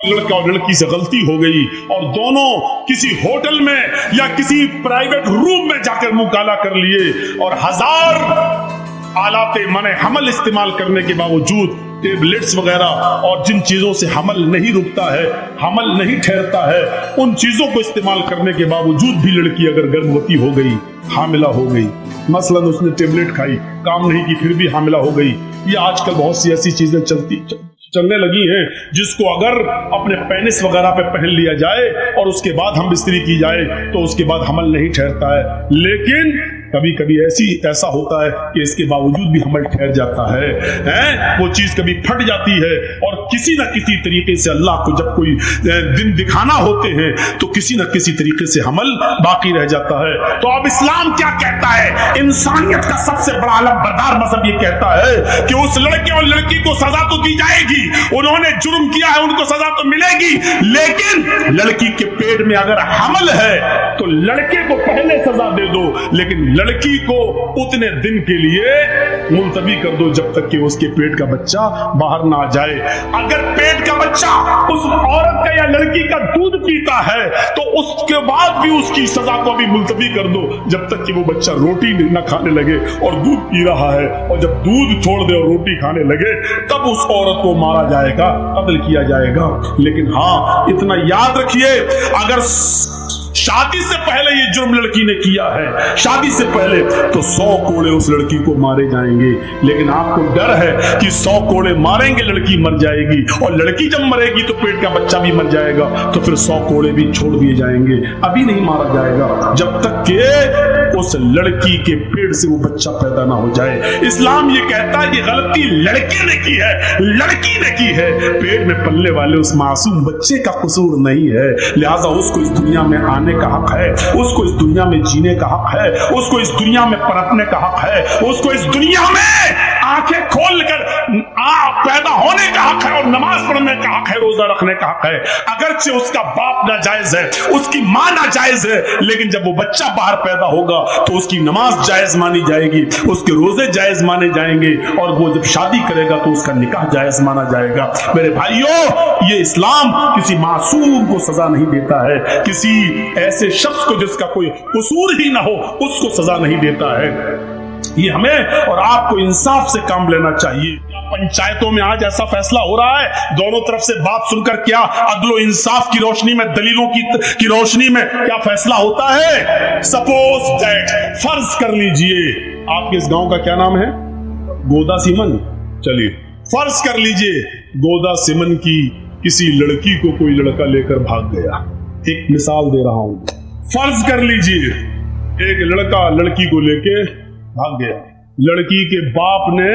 लड़का और लड़की से गलती हो गई और दोनों किसी होटल में या किसी प्राइवेट रूम में जाकर मुंह काला कर लिए और हजार आलाते माने हमल इस्तेमाल करने के बावजूद, टेबलेट्स वगैरह और जिन चीजों से हमल नहीं रुकता है, हमल नहीं ठहरता है, उन चीजों को इस्तेमाल करने के बावजूद भी लड़की अगर गर्भवती हो गई, हामिला हो गई, मसलन उसने टेबलेट खाई, काम नहीं की, फिर भी हामिला हो गई, ये आजकल बहुत सी ऐसी चीजें चलने लगी हैं जिसको अगर अपने पेनिस वगैरह पे पहन लिया जाए और उसके बाद हम बिस्तरी की जाए तो उसके बाद हमल नहीं ठहरता है। लेकिन कभी कभी ऐसा होता है कि इसके बावजूद भी हमल ठहर जाता है, वो चीज कभी फट जाती है और किसी न किसी तरीके से अल्लाह को जब कोई दिन दिखाना होते हैं तो किसी न किसी तरीके से हमल बाकी रह जाता है। तो अब इस्लाम क्या कहता है? इंसानियत का सबसे बड़ा अलमबरदार मजहब ये कहता है कि उस लड़के और लड़की को सजा तो दी जाएगी, उन्होंने जुर्म किया है उनको सजा तो मिलेगी, लेकिन लड़की के पेट में अगर हमल है तो लड़के को पहले सजा दे दो, लेकिन लड़की को उतने दिन के लिए मुलतवी कर दो जब तक कि उसके पेट का बच्चा बाहर ना आ जाए। अगर पेट का बच्चा उस औरत का या लड़की का दूध पीता है तो उसके बाद भी उसकी सजा को भी मुलतवी कर दो जब तक कि वो बच्चा रोटी न खाने लगे और दूध पी रहा है, और जब दूध छोड़ दे और रोटी खाने लगे तब उस औरत को मारा जाएगा, कत्ल किया जाएगा। लेकिन हाँ, इतना याद रखिए, अगर शादी से पहले ये जुर्म लड़की ने किया है, शादी से पहले, तो 100 कोड़े उस लड़की को मारे जाएंगे। लेकिन आपको डर है कि 100 कोड़े मारेंगे लड़की मर जाएगी, और लड़की जब मरेगी तो पेट का बच्चा भी मर जाएगा, तो फिर 100 कोड़े भी छोड़ दिए जाएंगे, अभी नहीं मारा जाएगा जब तक कि उस लड़की के पेट से वो बच्चा पैदा ना हो जाए। इस्लाम ये कहता है कि गलती लड़के ने की है, लड़की ने की है, पेट में पलने वाले उस मासूम बच्चे का कसूर नहीं है, लिहाजा उसको इस दुनिया में आने का हक है, उसको इस दुनिया में जीने का हक है, उसको इस दुनिया में पनपने का हक है, उसको इस दुनिया में आंखें खोलकर पैदा होने का हक है और नमाज पढ़ने का हक है, रोजा रखने का हक है। अगरचे उसका बाप नाजायज है, उसकी मां नाजायज है, लेकिन जब वो बच्चा बाहर पैदा होगा तो उसकी नमाज जायज मानी जाएगी, उसके रोजे जायज माने जाएंगे, और वो जब शादी करेगा तो उसका निकाह जायज माना जाएगा। मेरे भाइयों, ये इस्लाम किसी मासूम को सजा नहीं देता है, किसी ऐसे शख्स को जिसका कोई कसूर ही ना हो उसको सजा नहीं देता है। ये हमें और आपको इंसाफ से काम लेना चाहिए। पंचायतों में आज ऐसा फैसला हो रहा है, दोनों तरफ से बात सुनकर क्या अदलो इंसाफ की रोशनी में, दलीलों की रोशनी में क्या फैसला होता है? सपोज दैट, फर्ज कर लीजिए, आपके इस गांव का क्या नाम है? गोदा सिमन। चलिए फर्ज कर लीजिए गोदा सिमन की किसी लड़की को कोई लड़का लेकर भाग गया, एक मिसाल दे रहा हूं। फर्ज कर लीजिए एक लड़का लड़की को लेके भाग गया, लड़की के बाप ने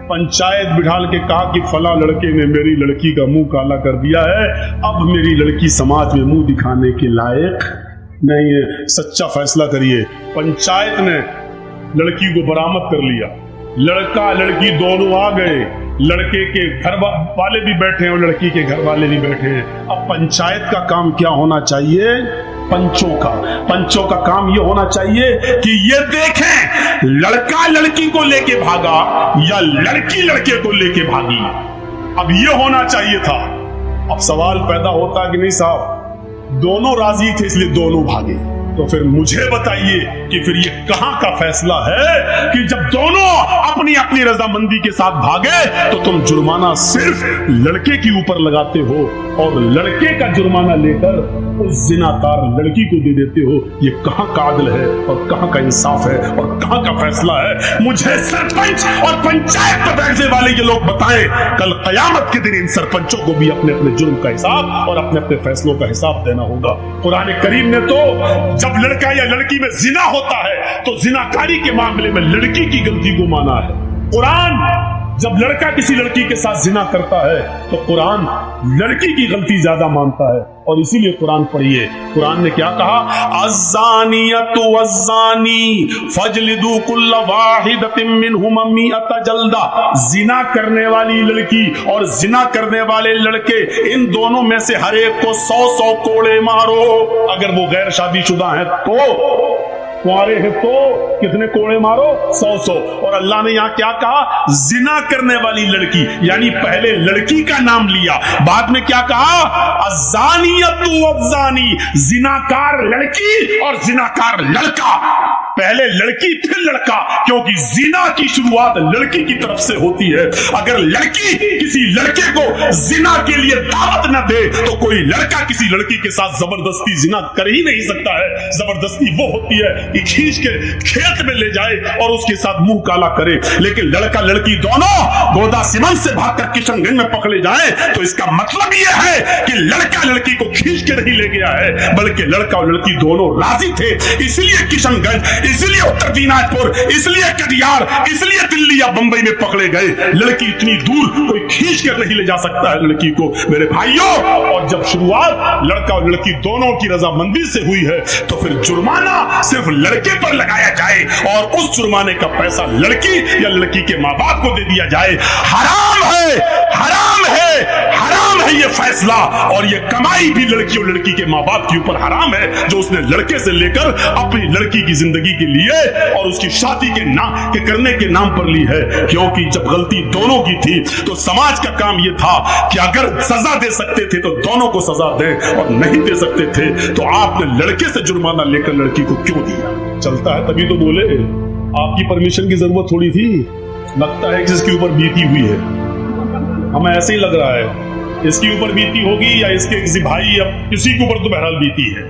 पंचायत बिठाल के कहा कि फला लड़के ने मेरी लड़की का मुंह काला कर दिया है, अब मेरी लड़की समाज में मुंह दिखाने के लायक नहीं है, सच्चा फैसला करिए। पंचायत ने लड़की को बरामद कर लिया, लड़का लड़की दोनों आ गए, लड़के के घर वाले भी बैठे हैं और लड़की के घर वाले भी बैठे हैं। अब पंचायत का काम क्या होना चाहिए? पंचों का काम ये होना चाहिए कि ये देखें लड़का लड़की को लेके भागा या लड़की लड़के को लेके भागी। अब ये होना चाहिए था। अब सवाल पैदा होता कि नहीं साहब दोनों राजी थे इसलिए दोनों भागे, तो फिर मुझे बताइए कि फिर ये कहां का फैसला है कि जब दोनों अपनी अपनी रजामंदी के साथ भागे तो तुम जुर्माना सिर्फ लड़के के ऊपर लगाते हो और लड़के का जुर्माना लेकर उस जिनाकार लड़की को दे देते हो। ये कहां का आदल है और कहां का इंसाफ है और कहां का फैसला है? मुझे सरपंच और पंचायत में बैठने वाले ये लोग बताएं। कल कयामत के दिन इन सरपंचों को भी अपने अपने जुर्म का हिसाब और अपने अपने फैसलों का हिसाब देना होगा। कुरान करीम ने तो जब लड़का या लड़की में जिना होता है तो जिनाकारी के मामले में लड़की की गलती को माना है। कुरान जब लड़का किसी लड़की के साथ जिना करता है तो कुरान लड़की की गलती ज्यादा मानता है, और इसीलिए कुरान पढ़िए, कुरान ने क्या कहा? अज़्ज़ानियतु वज़्ज़ानी फजलिदू कुल्ल वाहिदतिन मिनहुमा मिअता जल्दा। जिना करने वाली लड़की और जिना करने वाले लड़के, इन दोनों में से हर एक को 100-100 कोड़े मारो। अगर वो गैर शादीशुदा है तो कुंवारे हैं तो कितने कोड़े मारो, 100। और अल्लाह ने यहाँ क्या कहा, जिना करने वाली लड़की, यानी पहले लड़की का नाम लिया, बाद में क्या कहा, अज़ानियतु वज़्ज़ानी, जिनाकार लड़की और जिनाकार लड़का। पहले लड़की फिर लड़का, क्योंकि जिना की शुरुआत लड़की की तरफ से होती है। अगर लड़की किसी लड़के को जिना के लिए दावत न दे तो कोई लड़का किसी लड़की के साथ जबरदस्ती जिना कर ही नहीं सकता है। जबरदस्ती वो होती है कि खींच के खेत में ले जाए और उसके साथ मुंह काला करे, लेकिन लड़का लड़की दोनों गोदा सिमन से भागकर किशनगंज में पकड़े जाए तो इसका मतलब यह है कि लड़का लड़की को खींच के नहीं ले गया है, बल्कि लड़का और लड़की दोनों राजी थे। इसलिए किशनगंज, इसलिए उत्तर दिनाजपुर, इसलिए कटिहार, इसलिए दिल्ली या बंबई में पकड़े गए। लड़की इतनी दूर कोई खींच कर नहीं ले जा सकता है लड़की को, मेरे भाइयों। और जब शुरुआत लड़का और लड़की दोनों की रजामंदी से हुई है तो फिर जुर्माना सिर्फ लड़के पर लगाया जाए और उस जुर्माने का पैसा लड़की या लड़की के माँ बाप को दे दिया जाए। हराम है, हराम है, हराम है ये फैसला। और ये कमाई भी लड़की और लड़की के माँ बाप के ऊपर हराम है, जो उसने लड़के से लेकर अपनी लड़की की जिंदगी के लिए और उसकी शादी के करने के नाम पर ली है। क्योंकि जब गलती दोनों की थी तो समाज का काम यह था कि अगर सजा दे सकते थे तो दोनों को सजा दें, और नहीं दे सकते थे तो आपने लड़के से जुर्माना लेकर लड़की को क्यों दिया? चलता है तभी तो बोले, आपकी परमिशन की जरूरत थोड़ी थी। लगता है जिसके ऊपर बीती हुई है, हमें ऐसे ही लग रहा है इसके ऊपर बीती होगी या इसके किसी भाई या किसी के ऊपर तो बहरहाल बीती है।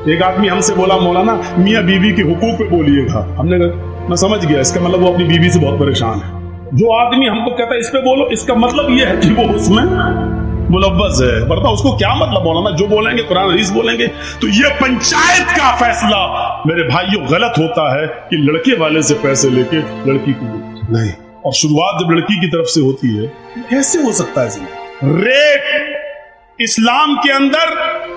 एक आदमी हमसे बोला, मौलाना मियाँ बीवी के हुकूक पे बोलिएगा। हमने कहा मैं समझ गया, इसका मतलब वो अपनी बीवी से बहुत परेशान है। जो आदमी हमको कहता है इस पे बोलो, इसका मतलब ये है कि वो उसमें मुलव्वस है। वरना उसको क्या मतलब, मौलाना जो बोलेंगे कुरान हदीस बोलेंगे। तो ये पंचायत का फैसला मेरे भाइयों गलत होता है कि लड़के वाले से पैसे लेके लड़की को नहीं, और शुरुआत जब लड़की की तरफ से होती है कैसे हो सकता है? रेप इस्लाम के अंदर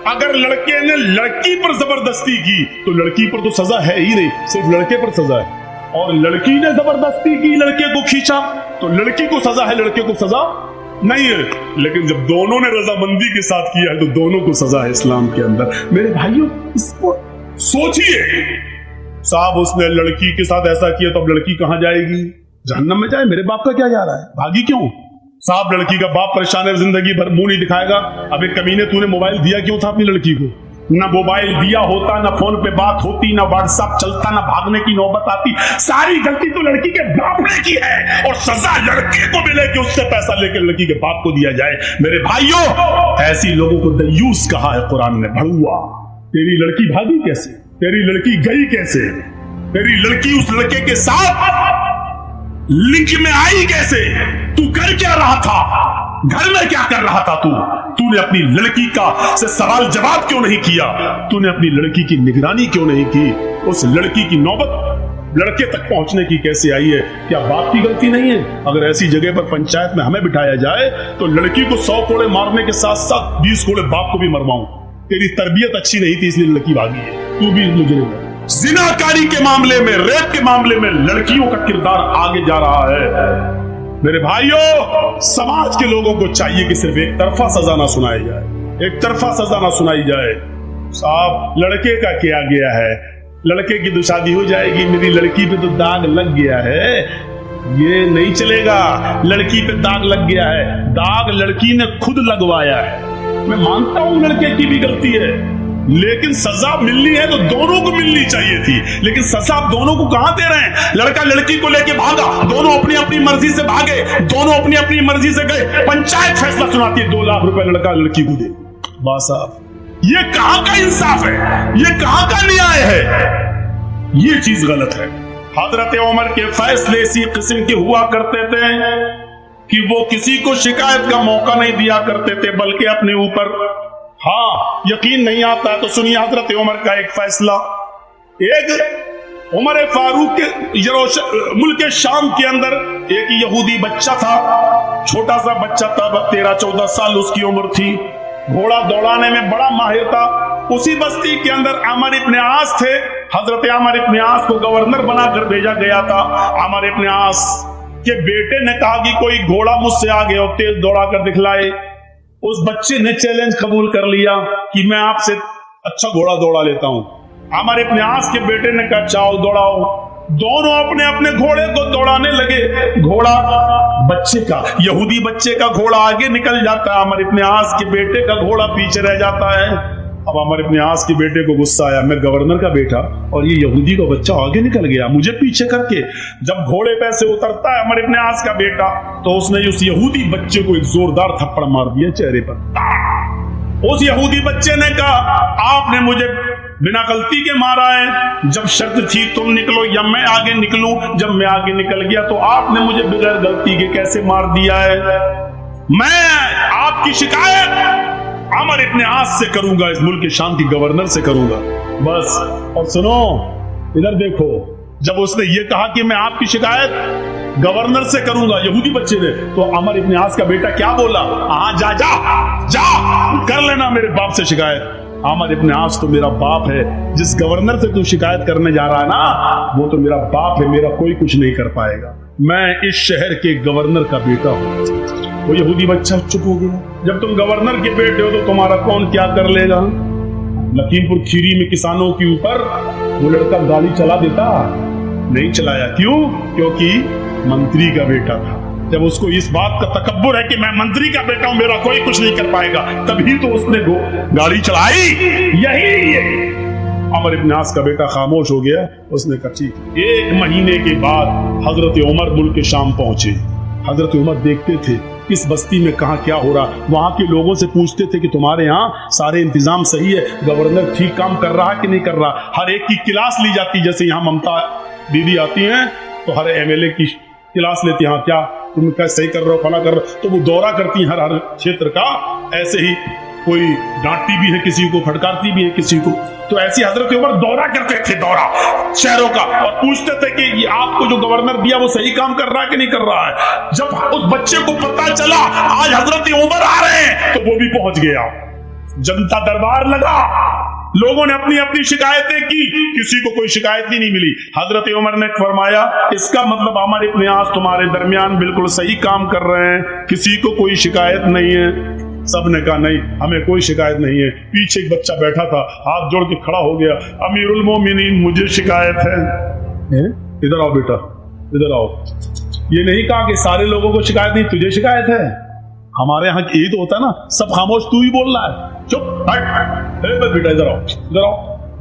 अगर लड़के ने लड़की पर जबरदस्ती की तो लड़की पर तो सजा है ही नहीं, सिर्फ लड़के पर सजा है। और लड़की ने जबरदस्ती की, लड़के को खींचा तो लड़की को सजा है, लड़के को सजा नहीं है। लेकिन जब दोनों ने रजामंदी के साथ किया है तो दोनों को सजा है इस्लाम के अंदर। मेरे भाइयों इसको सोचिए, साहब उसने लड़की के साथ ऐसा किया तो अब लड़की कहां जाएगी? जहन्नम में जाए। मेरे बाप का क्या जा रहा है, भागी क्यों? साहब लड़की का बाप परेशान है, जिंदगी भर मुंह नहीं दिखाएगा। अबे कमीने तूने मोबाइल दिया क्यों था अपनी लड़की को? ना मोबाइल दिया होता, ना फोन पे बात होती, ना व्हाट्सएप चलता, ना भागने की नौबत आती। सारी गलती तो लड़की के बाप ने की है और सजा लड़के को मिले कि उससे पैसा लेकर लड़की के बाप को दिया जाए। मेरे भाइयों, ऐसी लोगों को दयूस कहा है कुरान ने, भड़ुआ। तेरी लड़की भागी कैसे? तेरी लड़की गई कैसे? तेरी लड़की उस लड़के के साथ लिंक में आई कैसे? तू कर क्या रहा था? घर में क्या कर रहा था? तूने अपनी लड़की का से सवाल जवाब क्यों नहीं किया? तूने अपनी लड़की की निगरानी क्यों नहीं की? उस लड़की की नौबत लड़के तक पहुंचने की कैसे आई है? क्या बाप की गलती नहीं है? अगर ऐसी जगह पर पंचायत में हमें बिठाया जाए तो लड़की को 100 कोड़े मारने के साथ साथ 20 कोड़े बाप को भी मरवाऊं। तेरी तरबियत अच्छी नहीं थी इसलिए लड़की भागी है, तू भी मुझे। जिनाकारी के मामले में, रेप के मामले में लड़कियों का किरदार आगे जा रहा है। मेरे भाइयों, समाज के लोगों को चाहिए कि सिर्फ एक तरफा सजा ना सुनाई जाए, एक तरफा सजा ना सुनाई जाए। साहब लड़के का किया गया है, लड़के की तो शादी हो जाएगी, मेरी लड़की पे तो दाग लग गया है, ये नहीं चलेगा। लड़की पे दाग लग गया है, दाग लड़की ने खुद लगवाया है। मैं मानता हूं लड़के की भी गलती है, लेकिन सजा मिलनी है तो दोनों को मिलनी चाहिए थी। लेकिन सजा आप दोनों को कहां दे रहे हैं? लड़का लड़की को लेके भागा, दोनों अपनी अपनी मर्जी से भागे, दोनों अपनी अपनी मर्जी से गए। पंचायत फैसला सुनाती है 2 लाख रुपए लड़का लड़की को दे। बस साहब, ये कहां का इंसाफ है? ये कहां का न्याय है? ये चीज गलत है। हजरत उमर के फैसले इसी किस्म के हुआ करते थे कि वो किसी को शिकायत का मौका नहीं दिया करते थे, बल्कि अपने ऊपर, हाँ यकीन नहीं आता है तो सुनिए हजरत उमर का एक फैसला। एक उमर फारूक के मुल्क शाम के अंदर एक यहूदी बच्चा था, छोटा सा बच्चा था, 13-14 साल उसकी उम्र थी, घोड़ा दौड़ाने में बड़ा माहिर था। उसी बस्ती के अंदर अमर इब्न आस थे। हजरत अमर इब्न आस को गवर्नर बनाकर भेजा गया था। अमर इब्न आस के बेटे ने कहा कि कोई घोड़ा मुझसे आगे और तेज दौड़ा कर दिखलाए। उस बच्चे ने चैलेंज कबूल कर लिया कि मैं आपसे अच्छा घोड़ा दौड़ा लेता हूं। अमर इब्न आस के बेटे ने कहा चाओ दौड़ाओ। दोनों अपने अपने घोड़े को दौड़ाने लगे। घोड़ा बच्चे का, यहूदी बच्चे का घोड़ा आगे निकल जाता है, अमर इब्न आस के बेटे का घोड़ा पीछे रह जाता है। अब अमर इब्न आस के बेटे को गुस्सा आया, मैं गवर्नर का बेटा और ये यहूदी का बच्चा आगे निकल गया मुझे पीछे करके। जब घोड़े पे से उतरता है अमर इब्न आस का बेटा, तो उसने उस यहूदी बच्चे को एक जोरदार थप्पड़ मार दिया चेहरे पर। उस यहूदी बच्चे ने कहा आपने मुझे बिना गलती के मारा है, जब शर्त थी तुम निकलो या मैं आगे निकलूं, जब मैं आगे निकल गया तो आपने मुझे बगैर गलती के कैसे मार दिया है। मैं आपकी शिकायत अमर इब्न आस से करूंगा, इस मुल्क के शाम की गवर्नर से करूंगा बस। और सुनो इधर देखो, जब उसने ये कहा कि मैं आपकी शिकायत गवर्नर से करूंगा यहूदी बच्चे ने, तो अमर इब्न आस का बेटा क्या बोला, हाँ जा जा जा कर लेना मेरे बाप से शिकायत। अमर इब्न आस तो मेरा बाप है, जिस गवर्नर से तू शिकायत करने जा रहा है ना वो तो मेरा बाप है, मेरा कोई कुछ नहीं कर पाएगा, मैं इस शहर के गवर्नर का बेटा हूं। वो यहूदी बच्चा चुप हो गया। जब तुम गवर्नर के बेटे हो तो तुम्हारा कौन क्या कर लेगा। लखीमपुर खीरी में किसानों के ऊपर वो लड़का गाड़ी चला देता, नहीं चलाया, क्यों? क्योंकि मंत्री का बेटा था। जब उसको इस बात का तकब्बुर है कि मैं मंत्री का बेटा हूं, मेरा कोई कुछ नहीं कर पाएगा, तभी तो उसने गाड़ी चलाई। यही अमर इब्न आस का बेटा खामोश हो गया। उसने कहा ठीक। एक महीने के बाद हजरत उमर मुल्क के शाम पहुंचे। हजरत उमर देखते थे इस बस्ती में कहाँ क्या हो रहा, वहां के लोगों से पूछते थे कि तुम्हारे यहाँ सारे इंतजाम सही है, गवर्नर ठीक काम कर रहा कि नहीं कर रहा। हर एक की क्लास ली जाती, जैसे यहाँ ममता दीदी आती हैं तो हर एमएलए की क्लास लेती, हाँ क्या तुम क्या सही कर रहे हो, फला कर रहे हो, तो वो दौरा करती हर हर क्षेत्र का। ऐसे ही कोई डांटती भी है किसी को, फटकारती भी है किसी को, तो ऐसी हजरत उमर दौरा करते थे, दौरा शहरों का, और पूछते थे कि ये आपको जो गवर्नर दिया वो सही काम कर रहा है कि नहीं कर रहा है। जब उस बच्चे को पता चला आज हजरत उमर आ रहे हैं तो वो भी पहुंच गया। जनता दरबार लगा, लोगों ने अपनी अपनी शिकायतें की, किसी को कोई शिकायत ही नहीं मिली। हजरत उमर ने फरमाया इसका मतलब अमर इब्न आस तुम्हारे दरमियान बिल्कुल सही काम कर रहे हैं, किसी को कोई शिकायत नहीं है। सब ने कहा नहीं हमें कोई शिकायत नहीं है। पीछे एक बच्चा बैठा था, हाथ जोड़ के खड़ा हो गया, अमीरुल मोमिनीन मुझे शिकायत है। इधर आओ बेटा, इधर आओ। ये नहीं कहा कि सारे लोगों को शिकायत नहीं, तुझे शिकायत है। हमारे यहाँ यही तो होता है ना, सब खामोश, तू ही बोल रहा है, चुप बेटा इधर आओ, इधर आओ।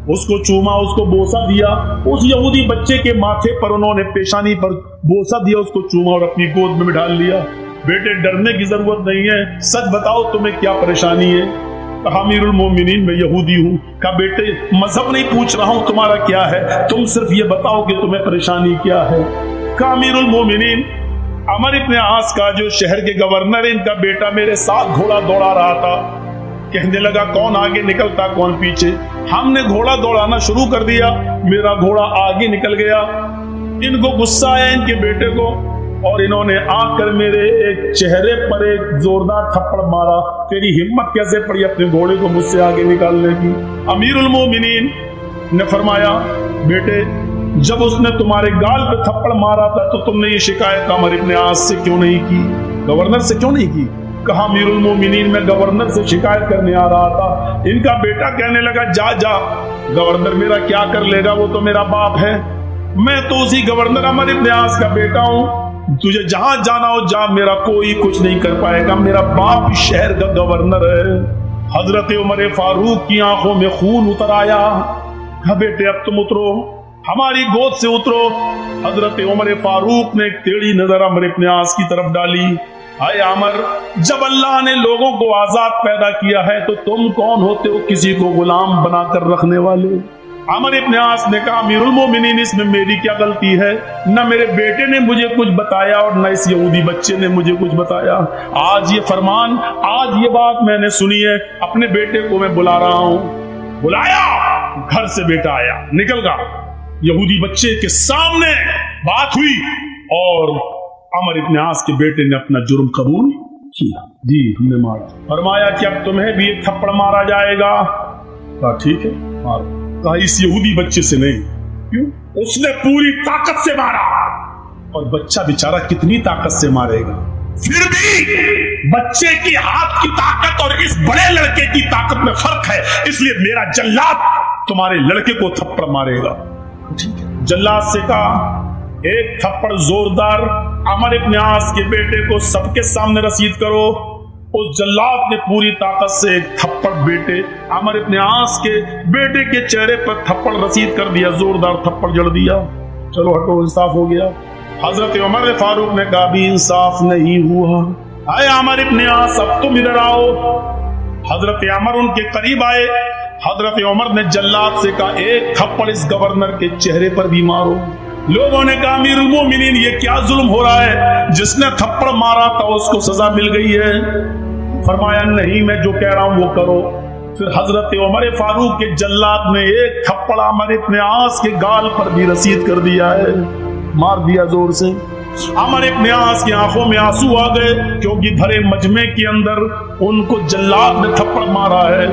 उसको चूमा, उसको बोसा दिया। उस यहूदी बच्चे के माथे पर उन्होंने पेशानी पर बोसा दिया, उसको चूमा और अपनी गोद में बिठा लिया। बेटे डरने की जरूरत नहीं है, सच बताओ तुम्हें क्या परेशानी है। कहा अमीरुल मोमिनीन मैं यहूदी हूँ। कहा बेटे मजहब नहीं पूछ रहा हूँ तुम्हारा क्या है, तुम सिर्फ ये बताओ कि तुम्हें परेशानी क्या है। कहा अमीरुल मोमिनीन अमर इब्न आस का जो शहर के गवर्नर है, इनका बेटा मेरे साथ घोड़ा दौड़ा रहा था। कहने लगा कौन आगे निकलता कौन पीछे। हमने घोड़ा दौड़ाना शुरू कर दिया, मेरा घोड़ा आगे निकल गया। इनको गुस्सा आया इनके बेटे को, और इन्होंने आकर मेरे एक चेहरे पर एक जोरदार थप्पड़ मारा। तेरी हिम्मत कैसे पड़ी अपने घोड़े को मुझसे आगे निकालने की। अमीरुल मोमिनीन ने फरमाया बेटे जब उसने तुम्हारे गाल पे थप्पड़ मारा था तो तुमने ये शिकायत अमर इब्न आस से क्यों नहीं की, गवर्नर से क्यों नहीं की। कहा अमीरुल मोमिनीन मैं गवर्नर से शिकायत करने आ रहा था। इनका बेटा कहने लगा जा जा, गवर्नर मेरा क्या कर लेगा, वो तो मेरा बाप है, मैं तो उसी गवर्नर अमर इब्न आस का बेटा हूं, तुझे जहां जाना हो जा, मेरा कोई कुछ नहीं कर पाएगा, मेरा बाप इस शहर का गवर्नर है। हजरत उमर फारूक की आंखों में खून उतर आया। कहा बेटे अब तुम उतरो, हमारी गोद से उतरो। हजरत उमर फारूक ने एक टेढ़ी नजर अमर इब्न आस की तरफ डाली। हाय अमर, जब अल्लाह ने लोगों को आजाद पैदा किया है तो तुम कौन होते हो किसी को गुलाम बनाकर रखने वाले। अमर इब्न आस ने कहा अमीरुल मोमिनीन इसमें मेरी क्या गलती है, न मेरे बेटे ने मुझे कुछ बताया और न इस यहूदी बच्चे ने मुझे कुछ बताया। आज ये फरमान, आज ये बात मैंने सुनी है, अपने बेटे को मैं बुला रहा हूं। बुलाया, घर से बेटा आया, निकल गया। यहूदी बच्चे के सामने बात हुई और अमर इब्न आस के बेटे ने अपना जुर्म कबूल किया। जी हमने मारा। फरमाया कि अब तुम्हें भी एक थप्पड़ मारा जाएगा। कहा ठीक है मारो। कहा इस यहूदी बच्चे से नहीं। क्यों? उसने पूरी ताकत से मारा। और बच्चा बेचारा कितनी ताकत से मारेगा, फिर भी बच्चे की हाथ की ताकत और इस बड़े लड़के की ताकत में फर्क है, इसलिए मेरा जल्लाद तुम्हारे लड़के को थप्पड़ मारेगा। जल्लाद से कहा एक थप्पड़ जोरदार अमर इब्न आस के बेटे को सबके सामने रसीद करो। उस जल्लाद ने पूरी ताकत से एक थप्पड़ बेटे अमर इब्न आस के बेटे के चेहरे पर थप्पड़ रसीद कर दिया, जोरदार थप्पड़ जड़ दिया। चलो हटो, इंसाफ हो गया। हजरत उमर फारूक ने कहा भी इंसाफ नहीं हुआ। आए अमर इब्न आस, अब तुम इधर आओ। हजरत अमर उनके करीब आए। हजरत उमर ने जल्लाद से कहा एक थप्पड़ इस गवर्नर के चेहरे पर भी मारो। लोगों ने कहा अमीरुल मोमिनीन ये क्या जुल्म हो रहा है, जिसने थप्पड़ मारा था उसको सजा मिल गई है। फरमाया नहीं, मैं जो कह रहा हूं वो करो। फिर हजरत उमर फारूक के जल्लाद ने एक थप्पड़ अमर इब्न आस के गाल पर भी रसीद कर दिया है, मार दिया जोर से। अमर इब्न आस की आंखों में आंसू आ गए, क्योंकि भरे मजमे के अंदर उनको जल्लाद ने थप्पड़ मारा है,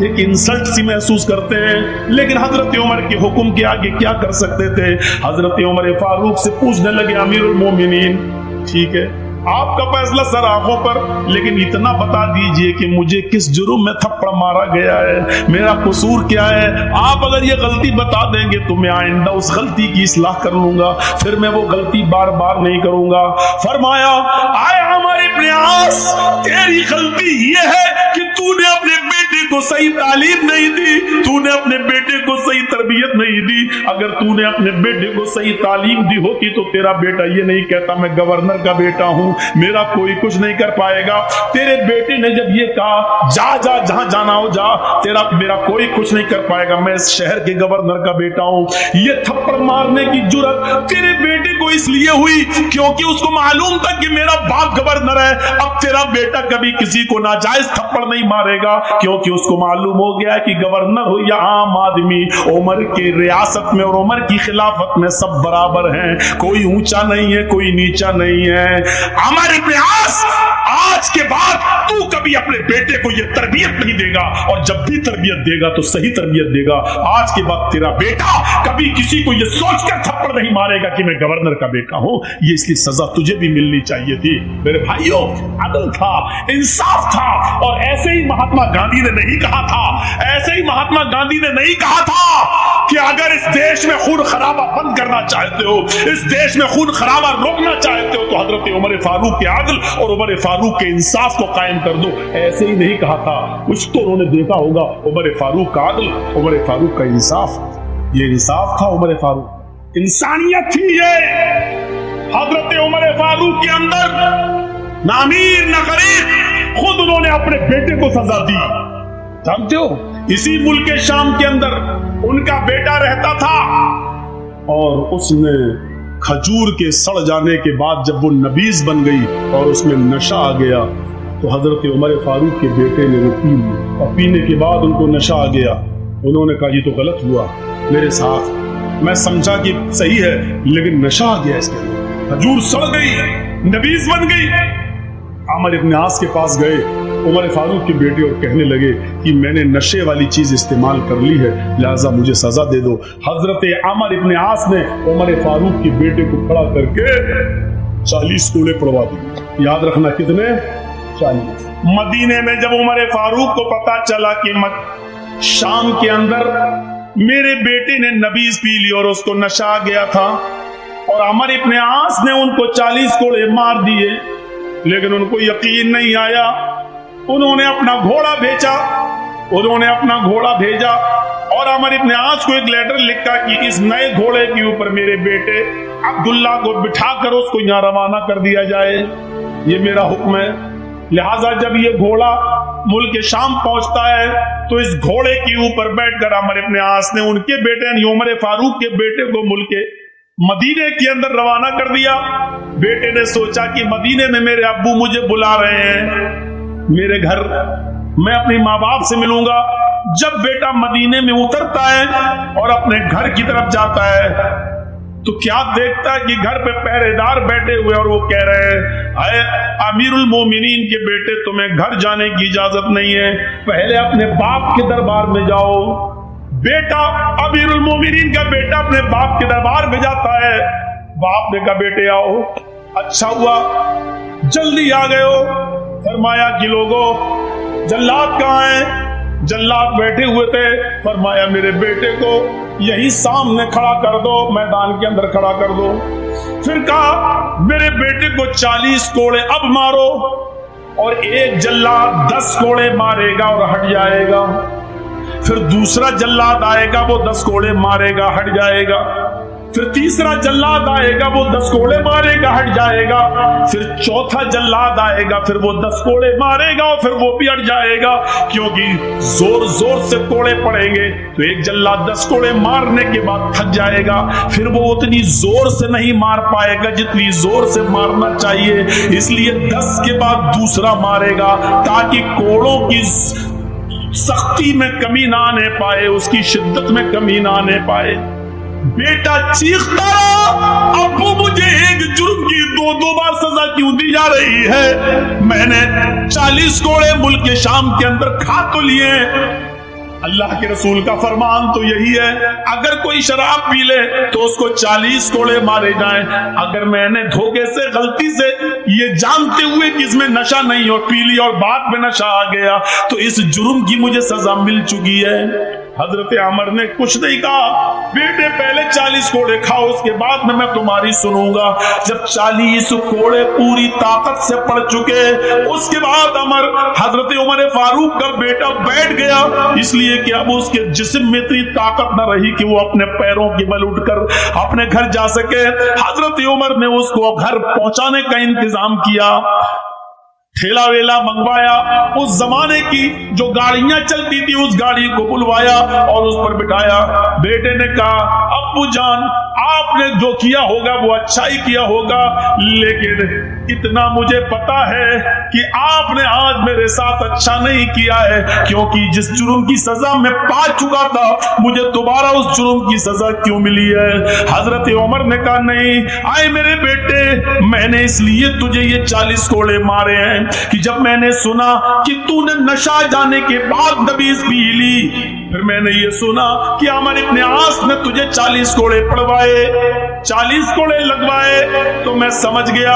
एक इंसल्ट सी महसूस करते हैं। लेकिन हजरत उमर के हुक्म के आगे क्या कर सकते थे। हजरत उमर फारूक से पूछने लगे अमीरुल मोमिनीन ठीक है आपका फैसला सर आंखों पर, लेकिन इतना बता दीजिए कि मुझे किस जुर्म में थप्पड़ मारा गया है, मेरा कसूर क्या है। आप अगर ये गलती बता देंगे तो मैं आइंदा उस गलती की इस्लाह कर लूंगा, फिर मैं वो गलती बार बार नहीं करूंगा। फरमाया आए अमर इब्न आस, तेरी गलती ये है कि तूने अपने बेटे को सही तालीम नहीं दी, तूने अपने बेटे को सही तरबियत नहीं दी। अगर तूने अपने बेटे को सही तालीम दी होती तो तेरा बेटा ये नहीं कहता मैं गवर्नर का बेटा हूं, मेरा कोई कुछ नहीं कर पाएगा। तेरे बेटे ने जब ये कहा जा जा जहां जाना हो जा, तेरा मेरा कोई कुछ नहीं कर पाएगा, मैं इस शहर के गवर्नर का बेटा हूं। ये थप्पड़ मारने की जुर्रत तेरे बेटे को इसलिए हुई क्योंकि उसको मालूम था कि मेरा बाप गवर्नर है। अब तेरा बेटा कभी किसी को नाजायज थप्पड़ नहीं मारेगा, क्योंकि उसको मालूम हो गया कि गवर्नर हो या आम आदमी, उमर के रियासत में और उमर की खिलाफत में सब बराबर हैं, कोई ऊंचा नहीं है कोई नीचा नहीं है। अमर इब्न आस, आज के बाद तू कभी अपने बेटे को यह तरबियत नहीं देगा, और जब भी तरबियत देगा तो सही तरबियत देगा। आज के बाद तेरा बेटा कभी किसी को यह सोचकर थप्पड़ नहीं मारेगा कि मैं गवर्नर का बेटा हूं। ये इसकी सजा तुझे भी मिलनी चाहिए थी। मेरे भाइयों, अदल था, इंसाफ था, और ऐसे ही महात्मा गांधी ने नहीं कहा था, ऐसे ही महात्मा गांधी ने नहीं कहा था कि अगर इस देश में खून खराबा बंद करना चाहते हो, इस देश में खून खराबा रोकना चाहते हो, तो हजरत उमर फारूक के आदल और उमर फारूक के इंसाफ को कायम कर दो। ऐसे ही नहीं कहा था, कुछ तो उन्होंने देखा होगा। उमर फारूक का आदल, उमर फारूक का इंसाफ, ये इंसाफ था उमर फारूक, इंसानियत थी ये। हजरत उमर फारूक के अंदर ना अमीर ना गरीब, खुद उन्होंने अपने बेटे को सजा दी। जानते हो, इसी मुल्क शाम के अंदर उनका बेटा रहता था, और उसने खजूर के सड़ जाने के बाद जब वो नबीज बन गई और उसमें नशा आ गया, तो हजरत उमर फारूक के बेटे ने वो पी ली, और पीने के बाद उनको नशा आ गया। उन्होंने कहा ये तो गलत हुआ मेरे साथ, मैं समझा कि सही है लेकिन नशा आ गया इसके अंदर, खजूर सड़ गई, नबीज बन गई। अमर इब्न आस के पास गए उमर फारूक के बेटे और कहने लगे कि मैंने नशे वाली चीज इस्तेमाल कर ली है, लिहाजा मुझे सजा दे दो। हजरत अमर इब्न आस ने उमर फारूक के बेटे को खड़ा करके 40 कोड़े पड़वा दिए। याद रखना कितने? 40। मदीने में जब उमर फारूक को पता चला कि शाम के अंदर मेरे बेटे ने नबीज पी ली और उसको नशा आ गया था, और अमर इब्न आस ने उनको 40 कोड़े मार दिए, लेकिन उनको यकीन नहीं आया। उन्होंने अपना घोड़ा भेजा और अमर इब्न आस को एक लेटर लिखा कि इस नए घोड़े के ऊपर मेरे बेटे अब्दुल्ला को बिठा कर उसको यहाँ रवाना कर दिया जाए, ये मेरा हुक्म है। लिहाजा जब ये घोड़ा मुल्क शाम पहुंचता है तो इस घोड़े के ऊपर बैठकर अमर इब्न आस ने उनके बेटे उमर फारूक के बेटे को मुल्क मदीने के अंदर रवाना कर दिया। बेटे ने सोचा कि मदीने में मेरे अब्बू मुझे बुला रहे हैं मेरे घर, मैं अपने माँ बाप से मिलूंगा। जब बेटा मदीने में उतरता है और अपने घर की तरफ जाता है तो क्या देखता है कि घर पे पहरेदार बैठे हुए और वो कह रहे हैं अमीरुल मोमिनीन के बेटे तुम्हें घर जाने की इजाजत नहीं है, पहले अपने बाप के दरबार में जाओ। बेटा अमीरुल मोमिनीन का बेटा अपने बाप के दरबार में जाता है। बाप ने कहा बेटे आओ, अच्छा हुआ जल्दी आ गए हो। फरमाया कि लोगों जल्लाद कहाँ है? जल्लाद बैठे हुए थे, फरमाया मेरे बेटे को यही सामने खड़ा कर दो, मैदान के अंदर खड़ा कर दो। फिर कहा मेरे बेटे को 40 कोड़े अब मारो, और एक जल्लाद 10 कोड़े मारेगा और हट जाएगा। फिर दूसरा जल्लाद आएगा, वो 10 कोड़े मारेगा, हट जाएगा। फिर तीसरा जल्लाद आएगा, वो 10 कोड़े मारेगा, हट जाएगा। फिर चौथा जल्लाद आएगा, फिर वो 10 कोड़े मारेगा और फिर वो भी हट जाएगा, क्योंकि जोर जोर से कोड़े पड़ेंगे तो एक जल्लाद 10 कोड़े मारने के बाद थक जाएगा, फिर वो उतनी जोर से नहीं मार पाएगा जितनी जोर से मारना चाहिए, इसलिए 10 के बाद दूसरा मारेगा ताकि कोड़ों की सख्ती में कमी ना आने पाए, उसकी शिद्दत में कमी ना आने पाए। बेटा चीखता रहा, अब्बू मुझे एक जुर्म की 2-2 बार सजा क्यों दी जा रही है? मैंने 40 कोड़े मुल्क शाम के अंदर खा तो लिए। अल्लाह के रसूल का फरमान तो यही है, अगर कोई शराब पी ले तो उसको 40 कोड़े मारे जाएं। अगर मैंने धोखे से गलती से ये जानते हुए कि इसमें नशा नहीं और पी ली और बाद में नशा आ गया तो इस जुर्म की मुझे सजा मिल चुकी है। हजरत अमर ने कुछ नहीं कहा, बेटे पहले 40 कोड़े खाओ, उसके बाद में मैं तुम्हारी सुनूंगा। जब 40 कोड़े पूरी ताकत से पड़ चुके उसके बाद अमर हजरत उमर फारूक का बेटा बैठ गया, इसलिए कि अब उसके जिस्म में इतनी ताकत न रही कि वो अपने पैरों के बल उठकर अपने घर जा सके। हजरत उमर ने उसको घर पहुंचाने का इंतजाम किया, ठेला वेला मंगवाया, उस जमाने की जो गाड़ियां चलती थी उस गाड़ी को बुलवाया और उस पर बिठाया। बेटे ने कहा अब्बू जान आपने जो किया होगा वो अच्छा ही किया होगा, लेकिन इतना मुझे पता है कि आपने आज मेरे साथ अच्छा नहीं किया है, क्योंकि जिस जुर्म की सजा मैं पा चुका था मुझे दोबारा उस जुर्म की सजा क्यों मिली है? हजरत उमर ने कहा नहीं, आए मेरे बेटे, मैंने इसलिए तुझे ये 40 कोड़े मारे हैं कि जब मैंने सुना कि तूने नशा जाने के बाद नबीज पी ली, फिर मैंने ये सुना कि अमर इब्न आस ने तुझे 40 कोड़े पड़वाए, 40 कोड़े लगवाए, तो मैं समझ गया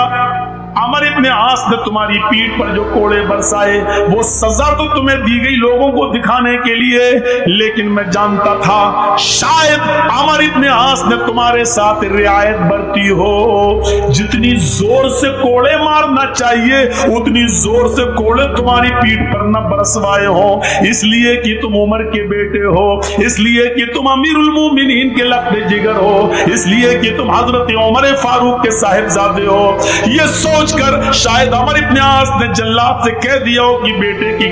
अमर इब्न आस ने तुम्हारी पीठ पर जो कोड़े बरसाए वो सजा तो तुम्हें दी गई लोगों को दिखाने के लिए, लेकिन मैं जानता था शायद अमर इब्न आस ने तुम्हारे साथ रियायत बरती हो, जितनी जोर से कोड़े मारना चाहिए उतनी जोर से कोड़े तुम्हारी पीठ पर न बरसवाए हो, इसलिए कि तुम उमर के बेटे हो, इसलिए कि तुम अमीरुल मोमिनीन के लफ्ज़े जिगर हो, इसलिए कि तुम हजरत उमर फारूक के साहिबजादे हो। ये सोचकर शायद अमर इब्न आस ने जल्लाद से कह दिया हो कि बेटे की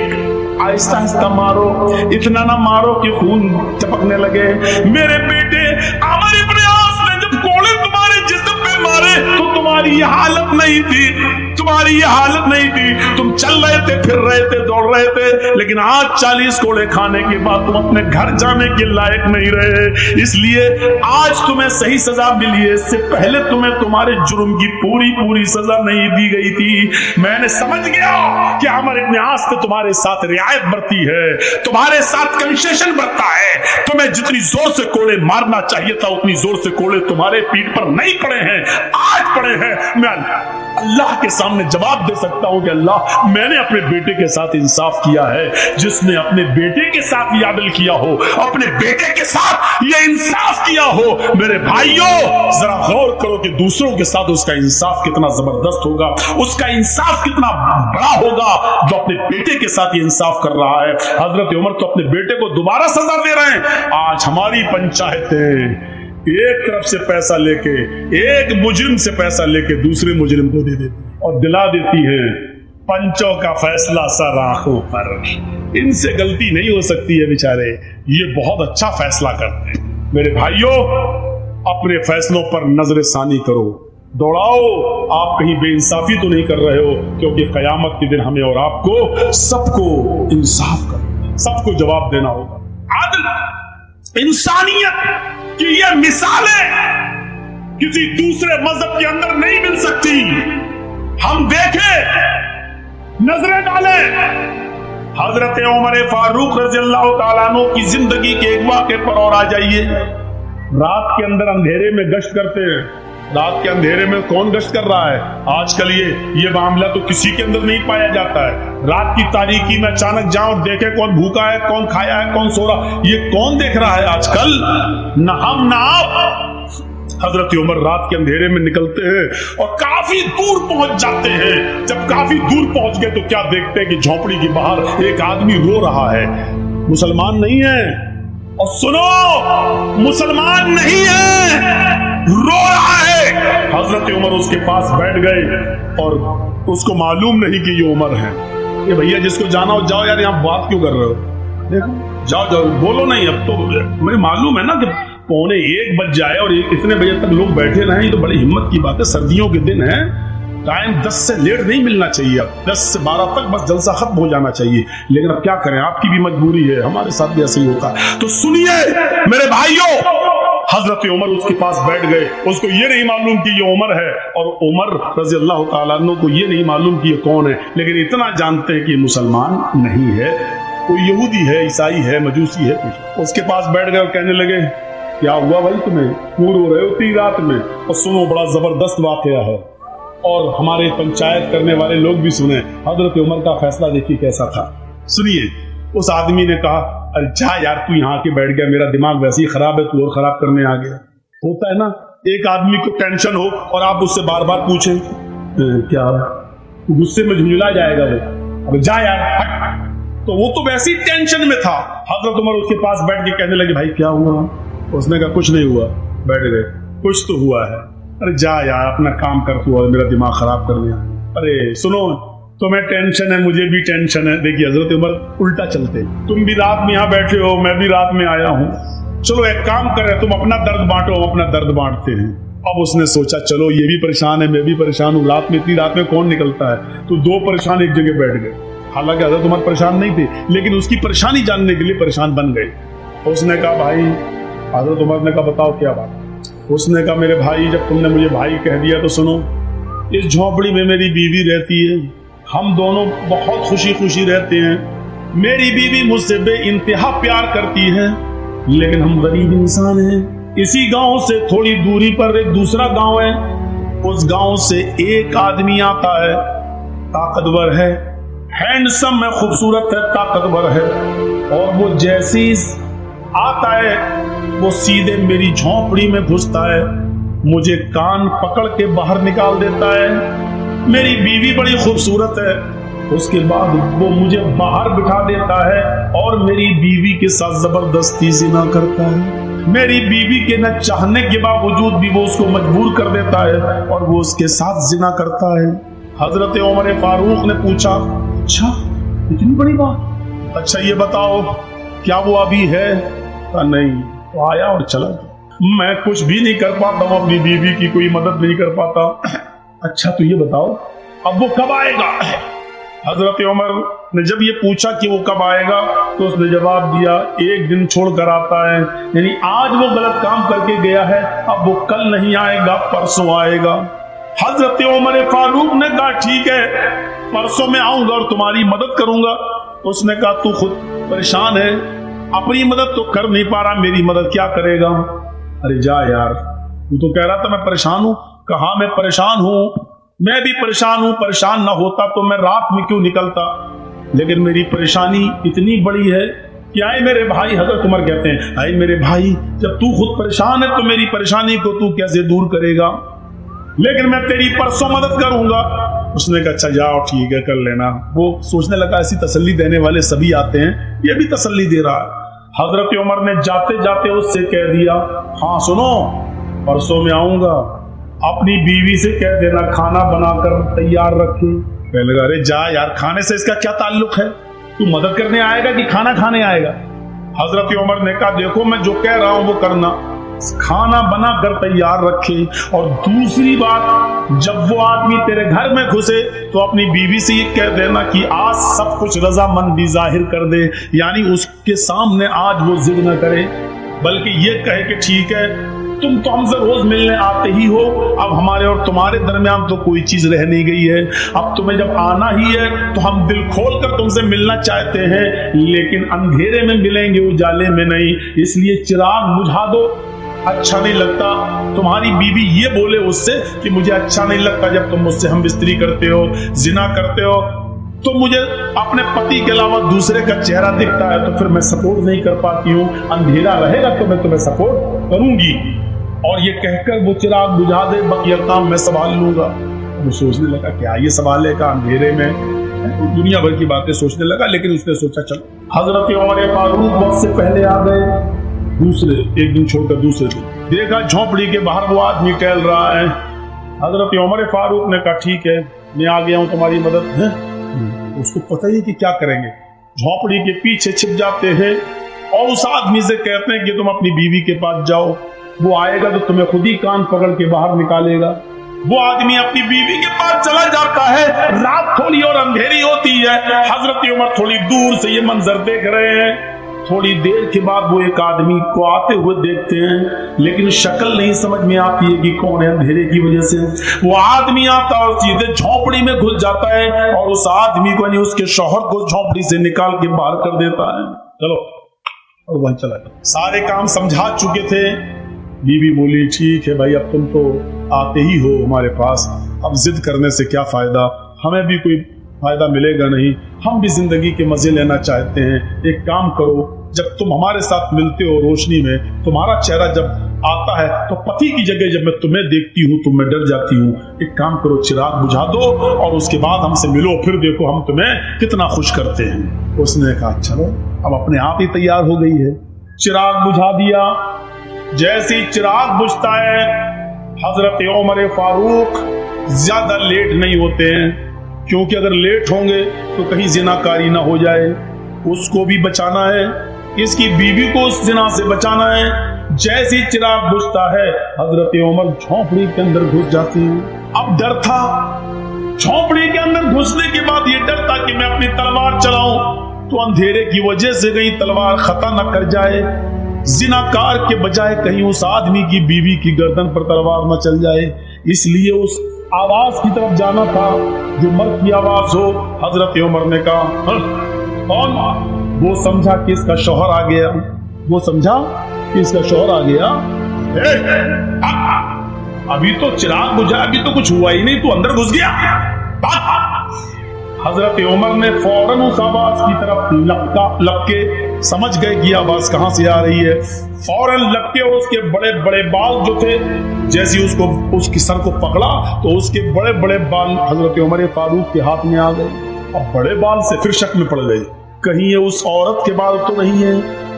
आहिस्ता आहिस्ता मारो, इतना ना मारो कि खून टपकने लगे। मेरे बेटे अमर इब्न आस ने जब कोड़े तुम्हारे जिस्म पे मारे तो तुम्हारी ये हालत नहीं थी, तुम्हारी ये हालत नहीं थी, तुम चल रहे थे, फिर रहे थे, दौड़ रहे थे, लेकिन आज 40 कोड़े खाने के बाद तुम अपने घर जाने के लायक नहीं रहे, इसलिए आज तुम्हें सही सजा मिली है, इससे पहले तुम्हें तुम्हारे जुर्म की पूरी सजा नहीं दी गई थी। मैंने समझ गया कि अमर इब्न आस ने तुम्हारे साथ रियायत बरती है, तुम्हारे साथ कंसेशन बरता है, तुम्हें जितनी जोर से कोड़े मारना चाहिए था उतनी जोर से कोड़े तुम्हारे पीठ पर नहीं पड़े हैं, आज पड़े हैं। मैं अल्लाह के सामने जवाब दे सकता हूं कि अल्लाह मैंने अपने बेटे के साथ इंसाफ किया है। जिसने अपने बेटे के साथ ये अदल किया हो, अपने बेटे के साथ ये इंसाफ किया हो, मेरे भाइयों जरा गौर करो कि दूसरों के साथ उसका इंसाफ कितना जबरदस्त होगा, उसका इंसाफ कितना बड़ा होगा जो अपने बेटे के साथ ये इंसाफ कर रहा है। हजरत उमर तो अपने बेटे को दोबारा सजा दे रहे हैं। आज हमारी पंचायतें एक तरफ से पैसा लेके, एक मुजरिम से पैसा लेके दूसरे मुजरिम को दे देती और दिला देती है पंचों का फैसला सर आंखों पर। इनसे गलती नहीं हो सकती है बेचारे, ये बहुत अच्छा फैसला करते हैं। मेरे भाइयों अपने फैसलों पर नजर सानी करो, दौड़ाओ, आप कहीं बेइंसाफी तो नहीं कर रहे हो, क्योंकि कयामत के दिन हमें और आपको सबको इंसाफ करना, सबको जवाब देना होगा। आदल, इंसानियत कि ये मिसालें किसी दूसरे मजहब के अंदर नहीं मिल सकती। हम देखें, नजरें डालें, हजरत उमर फारूक रज़ियल्लाहु ताला अन्हु की जिंदगी के एक वाक़े पर और आ जाइए। रात के अंदर अंधेरे में गश्त करते हैं, रात के अंधेरे में कौन गश्त कर रहा है? आजकल ये मामला तो किसी के अंदर नहीं पाया जाता है। रात की तारीकी में अचानक जाओ और देखे कौन भूखा है, कौन खाया है, कौन सो रहा, ये कौन देख रहा है आजकल? न हम न आप। हजरत उमर रात के अंधेरे में निकलते हैं और काफी दूर पहुंच जाते हैं। जब काफी दूर पहुंच गए तो क्या देखते हैं कि झोपड़ी के बाहर एक आदमी रो रहा है। मुसलमान नहीं है, और सुनो, मुसलमान नहीं है, रो रहा है। हजरत उमर उसके पास बैठ गए और उसको मालूम नहीं कि ये उमर है। ये भैया जिसको जाना हो जाओ यार, यहाँ बात क्यों कर रहे हो? देखो जाओ जाओ, बोलो नहीं। अब तो मुझे मालूम है ना कि 1:45 बज जाए और इतने बजे तक लोग बैठे रहे, ये तो बड़ी हिम्मत की बात है। सर्दियों के दिन है, टाइम 10 से लेट नहीं मिलना चाहिए। अब 10 से 12 तक बस जलसा खत्म हो जाना चाहिए। लेकिन अब क्या करें, आपकी भी मजबूरी है, हमारे साथ भी ऐसे ही होता है। तो सुनिए मेरे भाइयों, हजरत उमर उसके पास बैठ गए। उसको ये नहीं मालूम कि ये उमर है, और उमर रजी अल्लाह तआला अन्हु को ये नहीं मालूम कि ये कौन है। लेकिन इतना जानते हैं कि मुसलमान नहीं है, कोई यहूदी है, ईसाई है, मजूसी है। उसके पास बैठ गए और कहने लगे, क्या हुआ भाई तुम्हें, क्यों रो रहे हो इतनी रात में? और सुनो, बड़ा जबरदस्त वाकया है और हमारे पंचायत करने वाले लोग भी सुने। हजरत उमर का फैसला देखिए कैसा था। सुनिए, उस आदमी ने कहा, अरे जा यार, तू यहाँ के बैठ गया, मेरा दिमाग वैसे ही खराब है, तू और खराब करने आ गया। होता है ना, एक आदमी को टेंशन हो और आप उससे बार बार पूछें क्या, गुस्से में झुंझुला जाएगा वो। अब जा यार, तो वो तो वैसे ही टेंशन में था। हजरत उमर उसके पास बैठ के कहने लगे, भाई क्या हुआ? उसने कहा कुछ नहीं हुआ। बैठ गए, कुछ तो हुआ है। अरे जा यार, अपना काम कर तू, और मेरा दिमाग खराब करने आया। अरे सुनो, तुम्हें टेंशन है, मुझे भी टेंशन है। देखिए हजरत उमर उल्टा चलते, तुम भी रात में यहाँ बैठे हो, मैं भी रात में आया हूँ, चलो एक काम करें, तुम अपना दर्द बांटो, हम अपना दर्द बांटते हैं। अब उसने सोचा चलो ये भी परेशान है, मैं भी परेशान हूँ, रात में इतनी रात में कौन निकलता है। तो दो परेशान एक जगह बैठ गए। हालांकि हजरत उमर परेशान नहीं थे, लेकिन उसकी परेशानी जानने के लिए परेशान बन गए। उसने कहा, भाई, हजरत उमर ने कहा, बताओ क्या बात? उसने कहा, मेरे भाई, जब तुमने मुझे भाई कह दिया तो सुनो, इस झोपड़ी में मेरी बीवी रहती है, हम दोनों बहुत खुशी खुशी रहते हैं। मेरी बीवी मुझसे बेइंतहा प्यार करती है, लेकिन हम गरीब इंसान हैं। इसी गांव से थोड़ी दूरी पर एक दूसरा गांव है, उस गांव से एक आदमी आता है, ताकतवर है, हैंडसम है, खूबसूरत है, ताकतवर है, और वो जैसी आता है वो सीधे मेरी झोपड़ी में घुसता है, मुझे कान पकड़ के बाहर निकाल देता है। मेरी बीवी बड़ी खूबसूरत है, उसके बाद वो मुझे बाहर बिठा देता है और मेरी बीवी के साथ जबरदस्ती जिना करता है। मेरी बीवी के न चाहने के बावजूद भी वो उसको मजबूर कर देता है और वो उसके साथ जिना करता है। हजरत उमर फारूक ने पूछा, अच्छा इतनी बड़ी बात, अच्छा ये बताओ क्या वो अभी है? नहीं। तो आया और चला गया। मैं कुछ भी नहीं कर पाता हूँ, अपनी बीवी की कोई मदद नहीं कर पाता। अच्छा तो ये बताओ अब वो कब आएगा? हजरत उमर ने जब ये पूछा कि वो कब आएगा, तो उसने जवाब दिया, एक दिन छोड़कर आता है, यानी आज वो गलत काम करके गया है, अब वो कल नहीं आएगा, परसों आएगा। हजरत उमर फारूक ने कहा, ठीक है, परसों में आऊंगा और तुम्हारी मदद करूंगा। उसने कहा, तू खुद परेशान है, अपनी मदद तो कर नहीं पा रहा, मेरी मदद क्या करेगा? अरे जा यार, तू तो कह रहा था मैं परेशान हूं। कहा मैं परेशान हूं, मैं भी परेशान हूं, परेशान ना होता तो मैं रात में क्यों निकलता, लेकिन मेरी परेशानी इतनी बड़ी है कि आए मेरे भाई, हजरत उमर कहते हैं, आए मेरे भाई, जब तू खुद परेशान है तो मेरी परेशानी को तू कैसे दूर करेगा? लेकिन मैं तेरी परसों मदद करूंगा। उसने कहा, अच्छा जाओ ठीक है, कर लेना। वो सोचने लगा ऐसी तसल्ली देने वाले सभी आते हैं, ये भी तसल्ली दे रहा है। हजरत उमर ने जाते जाते उससे कह दिया, हाँ सुनो, परसों में आऊंगा, अपनी बीवी से कह देना खाना बनाकर तैयार रखे। कहने लगा, अरे जा यार, खाने से इसका क्या ताल्लुक है? तू मदद करने आएगा कि खाना खाने आएगा? हजरत उमर ने कहा, देखो मैं जो कह रहा हूं वो करना, खाना बना कर तैयार रखे, और दूसरी बात, जब वो आदमी तेरे घर में घुसे तो अपनी बीवी से ये कह देना कि आज सब कुछ रजामंदी जाहिर कर दे, यानी उसके सामने आज वो जिद न करे, बल्कि ये कहे कि ठीक है, तुम तो हमसे रोज मिलने आते ही हो, अब हमारे और तुम्हारे दरमियान तो कोई चीज रह नहीं गई है, अब तुम्हें जब आना ही है तो हम दिल खोल कर तुमसे मिलना चाहते हैं, लेकिन अंधेरे में मिलेंगे, उजाले में नहीं, इसलिए चिराग बुझा दो, अच्छा नहीं लगता, तुम्हारी बीवी ये बोले उससे कि मुझे अच्छा नहीं लगता जब तुम मुझसे हम बिस्तरी करते हो, जिना करते हो, तो मुझे अपने पति के अलावा दूसरे का चेहरा दिखता है, तो फिर मैं सपोर्ट नहीं कर पाती हूँ, अंधेरा रहेगा तो मैं तुम्हें सपोर्ट करूंगी। और ये कहकर वो चिराग बुझा दे, बकिया काम मैं संभाल लूंगा। वो सोचने लगा क्या ये सवाल है का, अंधेरे में दुनिया भर की बातें सोचने लगा, लेकिन उसने सोचा चलो। हजरत उमर फारूक वक्त से पहले आ गए, दूसरे एक दिन छोड़कर दूसरे दिन देखा झोपड़ी के बाहर वो आदमी टहल रहा है। हजरत उमर फारूक ने कहा ठीक है मैं आ गया हूँ तुम्हारी मदद है। उसको पता ही कि क्या करेंगे, झोपड़ी के पीछे छिप जाते हैं और उस आदमी से कहते हैं कि तुम अपनी बीवी के पास जाओ, वो आएगा तो तुम्हें खुद ही कान पकड़ के बाहर निकालेगा। वो आदमी अपनी बीवी के पास चला जाता है, रात थोड़ी और अंधेरी होती है। हजरत उमर थोड़ी दूर से ये मंजर देख रहे हैं। थोड़ी देर के बाद वो एक आदमी को आते हुए देखते हैं, लेकिन शक्ल नहीं समझ में आती है कि कौन है, अंधेरे की वजह से। वो आदमी आता है और सीधे झोपड़ी में घुस जाता है और उस आदमी को यानी उसके शौहर को झोपड़ी से निकाल के बाहर कर देता है। चलो और वहीं चला गया। सारे काम समझा चुके थे। बीवी बोली ठीक है भाई, अब तुम तो आते ही हो हमारे पास, अब जिद करने से क्या फायदा, हमें भी कोई फायदा मिलेगा नहीं, हम भी जिंदगी के मजे लेना चाहते हैं। एक काम करो, जब तुम हमारे साथ मिलते हो रोशनी में, तुम्हारा चेहरा जब आता है तो पति की जगह जब मैं तुम्हें देखती हूँ तो मैं डर जाती हूँ। एक काम करो, चिराग बुझा दो और उसके बाद हमसे मिलो, फिर देखो हम तुम्हें कितना खुश करते हैं। उसने कहा चलो, अब अपने आप ही तैयार हो गई है। चिराग बुझा दिया। जैसे ही चिराग बुझता है, हजरत उमर फारूक ज्यादा लेट नहीं होते हैं, क्योंकि अगर लेट होंगे तो कहीं जिनाकारी ना हो जाए, उसको भी बचाना है, इसकी बीवी को उस जिना से बचाना है। जैसे ही चिराग बुझता है, हजरत उमर झोपड़ी के अंदर घुस जाती है। अब डर था, झोपड़ी के अंदर घुसने के बाद ये डर था कि मैं अपनी तलवार चलाऊं तो अंधेरे की वजह से कहीं तलवार खता न कर जाए, जिनाकार के बजाय कहीं उस आदमी की बीवी की गर्दन पर तलवार न चल जाए। इसलिए उस आवाज की तरफ जाना था जो मर्द की आवाज हो। हजरत उमर ने कहा कौन? वो समझा कि इसका शौहर आ गया, वो समझा कि इसका शौहर आ गया। अभी तो चिराग बुझा, अभी तो कुछ हुआ ही नहीं, तू अंदर घुस गया। हजरत उमर ने फौरन उस आवाज की तरफ लपके, समझ गए कि आवाज कहां से आ रही है। फौरन लपके और उसके बड़े बड़े बाल जो थे, जैसे उसको उसके सर को पकड़ा तो उसके बड़े बड़े बाल हजरत उमर फारूक के हाथ में आ गए। अब बड़े बाल से फिर शक में पड़ गए, कहीं ये उस औरत के बाल तो नहीं है,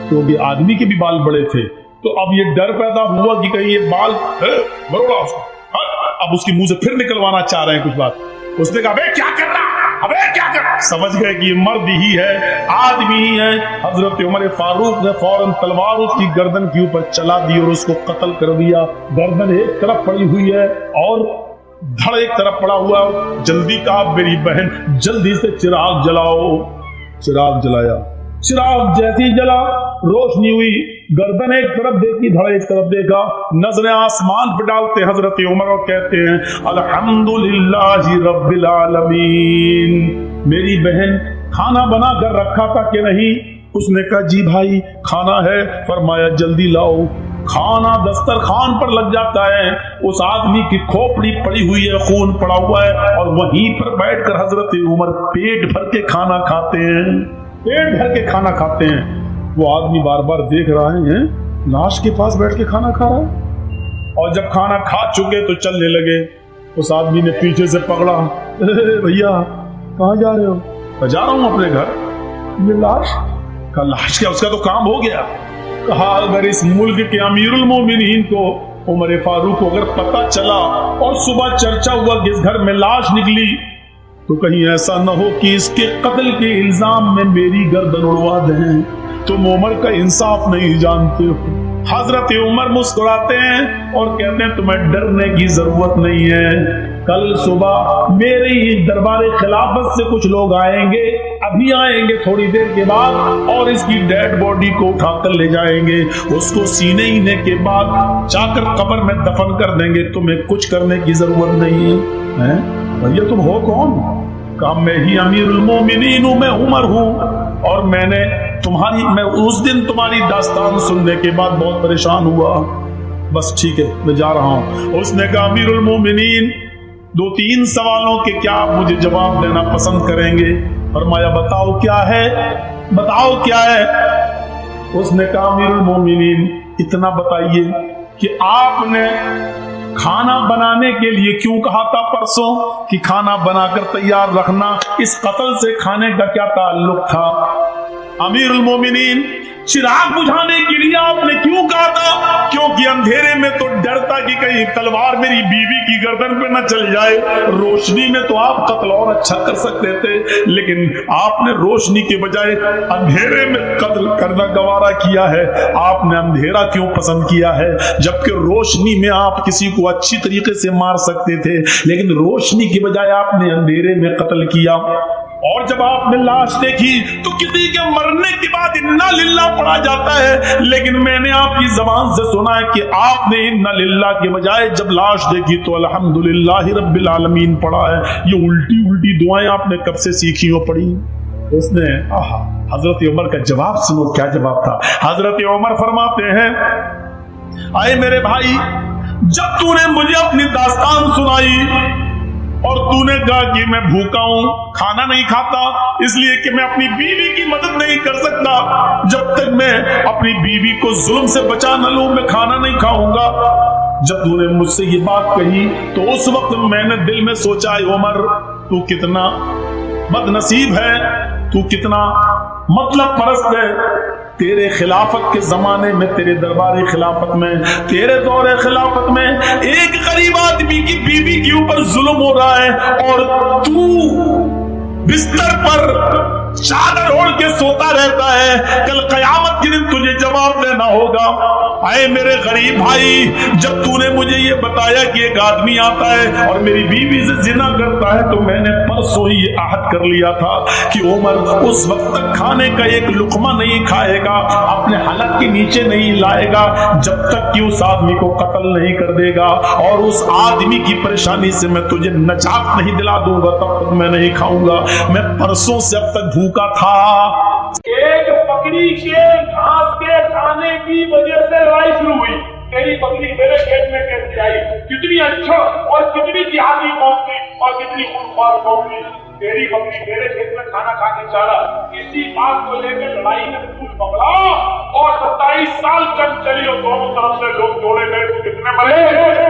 क्योंकि आदमी के भी बाल बड़े थे। तो अब ये डर पैदा हुआ कि कहीं ये बाल बरोड़ा उसको, अब उसके मुंह से फिर निकलवाना चाह रहे हैं कुछ बात। उसने कहा अबे क्या कर रहा, अबे क्या कर रहा? समझ गए कि ये मर्द ही है, आदमी ही है। हजरत उमर फारूक ने फौरन तलवार उसकी गर्दन के ऊपर चला दी और उसको कत्ल कर दिया। गर्दन एक तरफ पड़ी हुई है और धड़ एक तरफ पड़ा हुआ। जल्दी कहा मेरी बहन जल्दी से चिराग जलाओ। चिराग जलाया, चिराग जैसी जला, रोशनी हुई, गर्दन एक तरफ देखी, धड़ एक तरफ देखा, नजरें आसमान पर डालते हजरत उमर और कहते हैं अल्हम्दुलिल्लाहि रब्बिल आलमीन। मेरी बहन खाना बना कर रखा था कि नहीं? उसने कहा जी भाई खाना है। फरमाया जल्दी लाओ। खाना दस्तरखान पर लग जाता है। उस आदमी की खोपड़ी पड़ी हुई है, खून पड़ा हुआ है और वहीं पर बैठकर हजरत उमर पेट भर के खाना खाते हैं, पेट भर के खाना खाते हैं। वो आदमी बार बार देख रहे हैं, लाश के पास बैठ के खाना खा रहा है। और जब खाना खा चुके तो चलने लगे। उस आदमी ने पीछे से पकड़ा, भैया कहाँ जा रहे हो? जा रहा हूं अपने घर। ये लाश का? लाश क्या, उसका तो काम हो गया। कहा अगर इस मुल्क के अमीरुल मोमिनीन को उमर फारूक को अगर पता चला और सुबह चर्चा हुआ कि इस घर में लाश निकली तो कहीं ऐसा न हो कि इसके कत्ल के इल्जाम में मेरी गर्दन उड़वा दें। तुम उमर का इंसाफ नहीं जानते हो। हजरत उमर मुस्कुराते हैं और कहते हैं तुम्हें डरने की जरूरत नहीं है। कल सुबह मेरे ही दरबार खिलाफत से कुछ लोग आएंगे, अभी आएंगे थोड़ी देर के बाद, और इसकी डेड बॉडी को उठाकर ले जाएंगे। उसको सीने हीने के बाद जाकर कब्र में दफन कर देंगे। तुम्हें कुछ करने की जरूरत नहीं है। भैया तुम हो कौन? कहा मैं ही अमीरुल मोमिनीन हूं, मैं उमर हूं। और मैं उस दिन तुम्हारी दास्तान सुनने के बाद बहुत परेशान हुआ। बस ठीक है मैं जा रहा हूं। उसने कहा अमीरुल मोमिनीन 2-3 सवालों के क्या आप मुझे जवाब देना पसंद करेंगे? फरमाया बताओ क्या है, बताओ क्या है। उसने कहा अमीरुल मोमिनीन इतना बताइए कि आपने खाना बनाने के लिए क्यों कहा था परसों कि खाना बनाकर तैयार रखना, इस कत्ल से खाने का क्या ताल्लुक था? अमीरुल मोमिनीन चिराग बुझाने के लिए आपने क्यों कहा था? क्योंकि अंधेरे में तो डरता कि कहीं तलवार मेरी बीवी की गर्दन पे न चल जाए, रोशनी में तो आप कत्ल और अच्छा कर सकते थे, लेकिन आपने रोशनी के बजाय अंधेरे में कत्ल करना गवारा किया है। आपने अंधेरा क्यों पसंद किया है, जबकि रोशनी में आप किसी को अच्छी तरीके से मार सकते थे, लेकिन रोशनी की बजाय आपने अंधेरे में कत्ल किया। और जब आपने लाश देखी तो किसी के मरने के बाद इन्ना लिल्लाह पढ़ा जाता है, लेकिन मैंने आपकी जबान से सुना है कि आपने इन्ना लिल्लाह के बजाय जब लाश देखी तो अल्हम्दुलिल्लाह रब्बिल आलमीन पढ़ा है। ये उल्टी उल्टी दुआएं आपने कब से सीखी हो पढ़ी? उसने हजरत उमर का जवाब सुनो, क्या जवाब था। हजरत उमर फरमाते हैं, आए मेरे भाई, जब तूने मुझे अपनी दास्तान सुनाई और तूने कहा कि मैं भूखा हूं, खाना नहीं खाता इसलिए कि मैं अपनी बीवी की मदद नहीं कर सकता, जब तक मैं अपनी बीवी को जुल्म से बचा न लूं मैं खाना नहीं खाऊंगा। जब तूने मुझसे ये बात कही तो उस वक्त मैंने दिल में सोचा, उमर तू कितना बदनसीब है, तू कितना मतलब परस्त है। तेरे खिलाफत के जमाने में, तेरे दरबारी खिलाफत में, तेरे दौरे खिलाफत में एक गरीब आदमी की बीवी के ऊपर जुल्म हो रहा है और तू बिस्तर पर चादर ओढ़ के सोता रहता है। कल कयामत के दिन तुझे जवाब देना होगा। आए मेरे गरीब भाई, जब तूने मुझे ये बताया कि एक आदमी आता है और मेरी बीवी से जिना करता है तो मैंने परसों ही ये आहद कर लिया था कि उमर उस वक्त तक खाने का एक लुकमा नहीं खाएगा, अपने हलक के नीचे नहीं लाएगा जब तक कि उस आदमी को कत्ल नहीं कर देगा, और उस आदमी की परेशानी से मैं तुझे नजात नहीं दिला दूंगा तब तक मैं नहीं खाऊंगा। मैं परसों से अब तक भूखा था। एक बकरी के घास के खाने की वजह से लड़ाई शुरू हुई। तेरी बकरी मेरे खेत में कैसे आई? कितनी अच्छा और कितनी जिहादी कौम थी और कितनी खूनख्वार कौम थी। तेरी बकरी मेरे खेत में खाना खा के चला। इसी बात को लेकर लड़ाई में फूल पकड़ा और 27 साल जंग चली और दोनों तरफ से लोग जोड़े गए। तो कितने मरे?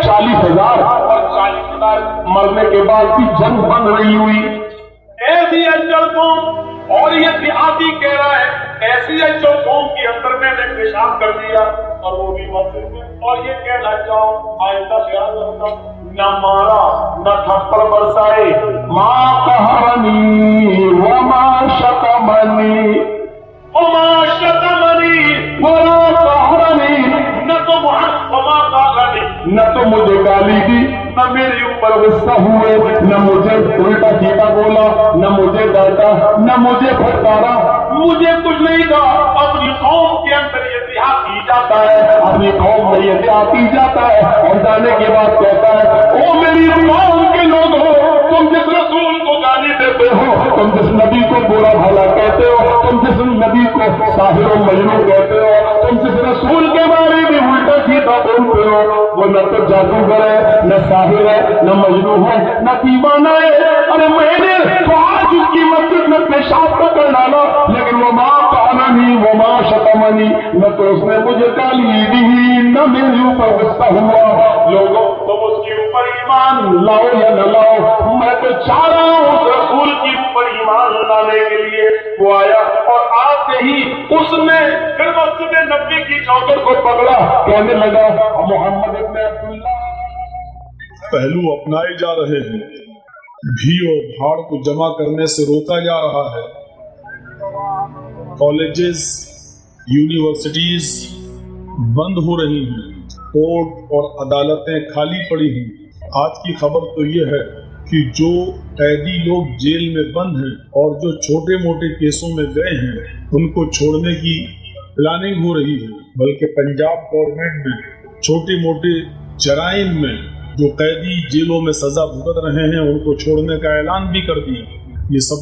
40,000। और 40,000 मरने के बाद की जंग बन रही हुई। ऐसी अंचल कौम, और ये देहाती कह रहा है, ऐसी अंचल कौम के अंदर मैंने पेशाब कर दिया और वो भी मस्जिद में, और ये कहना चाहो आइंदा ख्याल रखना, न मारा न थप्पड़ बरसाए, माँ कहरनी व माँ शतमनी, वमा शतमनी वला कहरनी, न तो वमा कहरनी, न तो मुझे गाली दी, न मेरे ऊपर गुस्सा हुए, न मुझे उल्टा सीधा बोला, न मुझे डांटा, न मुझे फटकारा, मुझे कुछ नहीं कहा। अपनी कौम के अंदर ये देहाती जाता है, अपनी कौम में ये आती जाता है और जाने के बाद कहता है, ओ मेरी कौम के लोगों, तुम जिस रसूल को गाली देते हो, तुम जिस नबी को बुरा भला कहते हो, तुम जिस नबी को साहिर और मजनू कहते हो, तुम जिस रसूल के बारे में उल्टा सीधा बोलते हो, वो न तो जादूगर है, न साहिर है, न मजनू है, न दीवाना है। अरे मैंने तो आज उसकी मस्जिद में पेशाब तो कर डाला, लेकिन वो माँ कहनी वो माँ शतमनी, न तो उसने मुझे गाली दी, न मेरे ऊपर गुस्सा हुआ। लोगों तुम उसके ऊपर ईमान लाओ या न लाओ, मैं तो चाह रहा हूँ उस रसूल के ऊपर ईमान लाने के लिए वो आया, और आते ही उसने फिर मस्जिद नबी की चौखट को पकड़ा, कहने लगा मोहम्मद इब्न अब्दुल्लाह। पहलू अपनाए जा रहे हैं, भीड़ और भाड़ को जमा करने से रोका जा रहा है। कॉलेजेस, यूनिवर्सिटीज बंद हो रही हैं, कोर्ट और अदालतें खाली पड़ी हैं। आज की खबर तो यह है कि जो कैदी लोग जेल में बंद हैं और जो छोटे मोटे केसों में गए हैं उनको छोड़ने की प्लानिंग हो रही है। बल्कि पंजाब गवर्नमेंट ने छोटे मोटे जराइम में जो कैदी जेलों में सजा भुगत रहे हैं उनको छोड़ने का ऐलान भी कर दिया। ये सब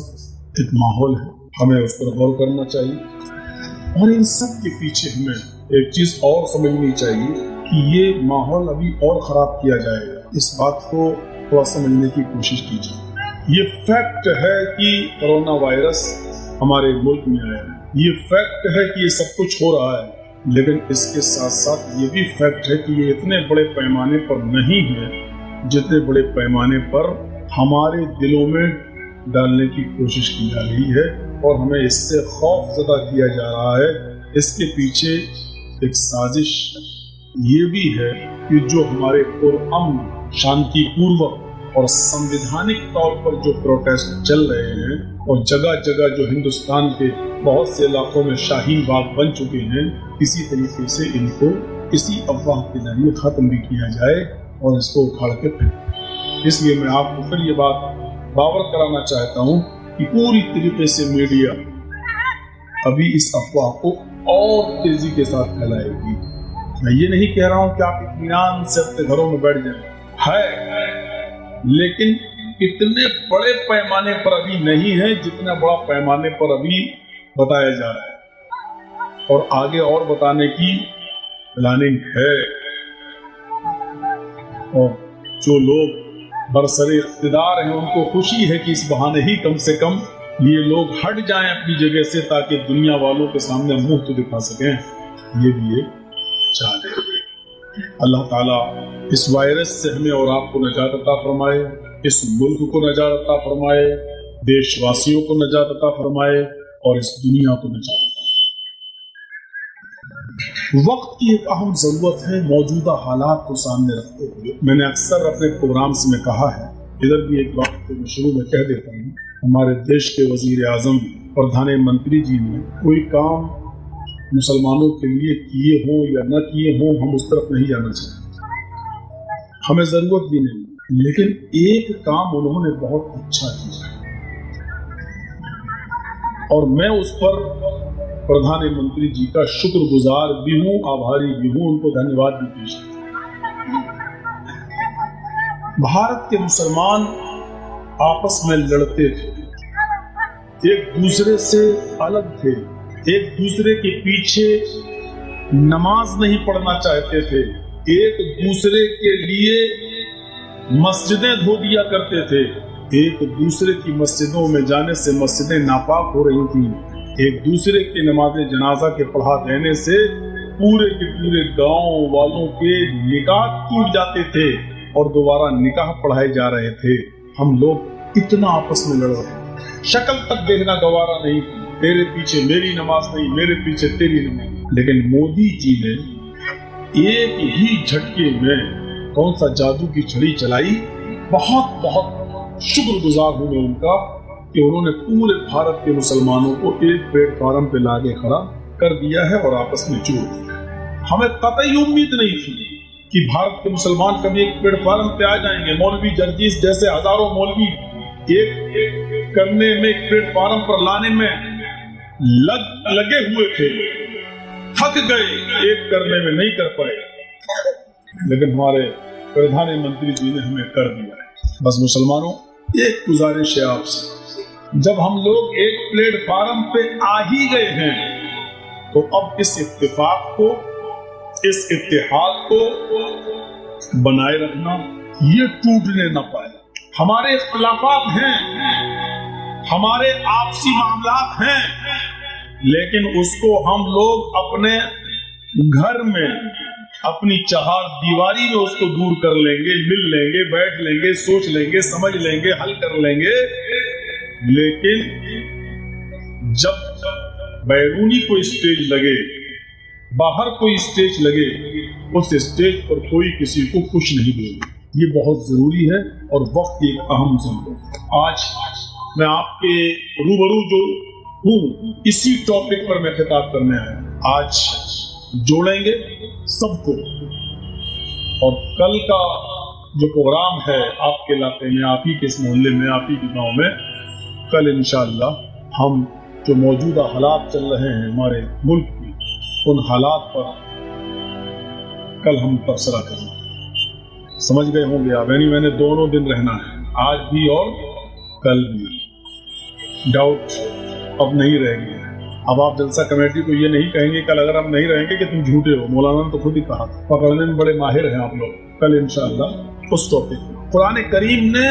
एक माहौल है, हमें उस पर गौर करना चाहिए। और इन सब के पीछे हमें एक चीज और समझनी चाहिए کہ یہ ماحول ابھی اور خراب کیا جائے گا، اس بات کو تھوڑا سمجھنے کی کوشش کیجیے۔ یہ فیکٹ ہے کہ کرونا وائرس ہمارے ملک میں آیا ہے، یہ فیکٹ ہے کہ یہ سب کچھ ہو رہا ہے، لیکن اس کے ساتھ ساتھ یہ بھی فیکٹ ہے کہ یہ اتنے بڑے پیمانے پر نہیں ہے جتنے بڑے پیمانے پر ہمارے دلوں میں ڈالنے کی کوشش کی جا رہی ہے، اور ہمیں اس سے خوف زدہ کیا جا رہا ہے۔ اس کے پیچھے ایک سازش یہ بھی ہے کہ جو ہمارے پرامن، شانتی پوروک اور سمویدھانک طور پر جو پروٹیسٹ چل رہے ہیں، اور جگہ جگہ جو ہندوستان کے بہت سے علاقوں میں شاہین باغ بن چکے ہیں، کسی طریقے سے ان کو اسی افواہ کے ذریعے ختم بھی کیا جائے اور اس کو اکھاڑ کے پھینکے۔ اس لیے میں آپ کو پھر یہ بات باور کرانا چاہتا ہوں کہ پوری طریقے سے میڈیا ابھی اس افواہ کو اور تیزی کے ساتھ پھیلائے گی۔ میں یہ نہیں کہہ رہا ہوں کہ آپ اطمینان سے اپنے گھروں میں بیٹھ جائیں، ہے، لیکن اتنے بڑے پیمانے پر ابھی نہیں ہے جتنا بڑا پیمانے پر ابھی بتایا جا رہا ہے، اور آگے اور بتانے کی پلاننگ ہے۔ اور جو لوگ برسر اقتدار ہیں ان کو خوشی ہے کہ اس بہانے ہی کم سے کم یہ لوگ ہٹ جائیں اپنی جگہ سے، تاکہ دنیا والوں کے سامنے منہ تو دکھا سکیں۔ یہ بھی ایک چال ہے۔ اللہ تعالیٰ اس وائرس سے ہمیں اور آپ کو نجات عطا فرمائے، اس ملک کو نجات عطا فرمائے، دیش واسیوں کو نجات عطا فرمائے، اور اس دنیا کو نجات عطا فرمائے۔ وقت کی ایک اہم ضرورت ہے موجودہ حالات کو سامنے رکھتے ہوئے۔ میں نے اکثر اپنے پروگرامز میں کہا ہے، ادھر بھی ایک بات کو میں شروع میں کہہ دیتا ہوں، ہمارے دیش کے وزیر اعظم پردھان منتری جی نے کوئی کام مسلمانوں کے لیے کیے ہوں یا نہ کیے ہوں، ہم اس طرف نہیں جانا چاہتے، ہمیں ضرورت بھی نہیں، لیکن ایک کام انہوں نے بہت اچھا کیا، اور میں اس پر پردھان منتری جی کا شکر گزار بھی ہوں، آبھاری بھی ہوں، ان کو دھنیہ واد بھی پیش کرتا ہوں۔ بھارت کے مسلمان آپس میں لڑتے تھے، ایک دوسرے سے الگ تھے، ایک دوسرے کے پیچھے نماز نہیں پڑھنا چاہتے تھے، ایک دوسرے کے لیے مسجدیں دھو دیا کرتے تھے، ایک دوسرے کی مسجدوں میں جانے سے مسجدیں ناپاک ہو رہی تھیں، ایک دوسرے کے نماز جنازہ کے پڑھا دینے سے پورے کے پورے گاؤں والوں کے نکاح ٹوٹ جاتے تھے اور دوبارہ نکاح پڑھائے جا رہے تھے۔ ہم لوگ اتنا آپس میں لڑ رہے تھے، شکل تک دیکھنا گوارا نہیں تھی، تیرے پیچھے میری نماز نہیں، میرے پیچھے تیری نماز۔ لیکن مودی جی نے ایک ہی جھٹکے میں کون سا جادو کی چھڑی چلائی۔ بہت بہت شکر گزار ہوں میں ان کا کہ انہوں نے پورے بھارت کے مسلمانوں کو ایک پلیٹ فارم پہ لا کے کھڑا کر دیا ہے اور آپس میں جوڑ دیا۔ ہمیں قطعی امید نہیں تھی کہ بھارت کے مسلمان کبھی ایک پلیٹ فارم پہ آ جائیں گے۔ مولوی جرجیس جیسے ہزاروں مولوی ایک کرنے میں، ایک پلیٹ فارم پر لانے میں لگے ہوئے تھے، تھک گئے، ایک کرنے میں نہیں کر پائے، لیکن ہمارے پردھان منتری جی نے ہمیں کر دیا ہے۔ بس مسلمانوں، ایک گزارش ہے آپ سے، جب ہم لوگ ایک پلیٹ فارم پہ آ ہی گئے ہیں تو اب اس اتفاق کو، اس اتحاد کو بنائے رکھنا، یہ ٹوٹنے نہ پائے۔ ہمارے اختلافات ہیں، ہمارے آپسی معاملات ہیں، لیکن اس کو ہم لوگ اپنے گھر میں، اپنی چہار دیواری میں اس کو دور کر لیں گے، مل لیں گے، بیٹھ لیں گے، سوچ لیں گے، سمجھ لیں گے، حل کر لیں گے۔ لیکن جب بیرونی کوئی اسٹیج لگے، باہر کوئی اسٹیج لگے، اس اسٹیج پر کوئی کسی کو کچھ نہیں بولے۔ یہ بہت ضروری ہے اور وقت کی ایک اہم ضرورت ہے۔ آج میں آپ کے روبرو جو ہوں، اسی ٹاپک پر میں خطاب کرنے آیا ہوں۔ آج جوڑیں گے سب کو، اور کل کا جو پروگرام ہے آپ کے علاقے میں، آپ ہی کے اس محلے میں، آپ ہی کے گاؤں میں، کل انشاءاللہ ہم جو موجودہ حالات چل رہے ہیں ہمارے ملک میں، ان حالات پر کل ہم تبصرہ کریں گے۔ سمجھ گئے ہوں گے آپ، یعنی میں نے دونوں دن رہنا ہے، آج بھی اور کل بھی، ڈاؤٹ اب نہیں رہ گیا ہے۔ अब आप जलसा कमेटी को ये नहीं कहेंगे कल अगर हम नहीं रहेंगे कि तुम झूठे हो। मौलाना ने तो खुद ही कहा, पकड़ने में बड़े माहिर हैं आप लोग। कल इंशाअल्लाह उस टॉपिक में कुरान करीम ने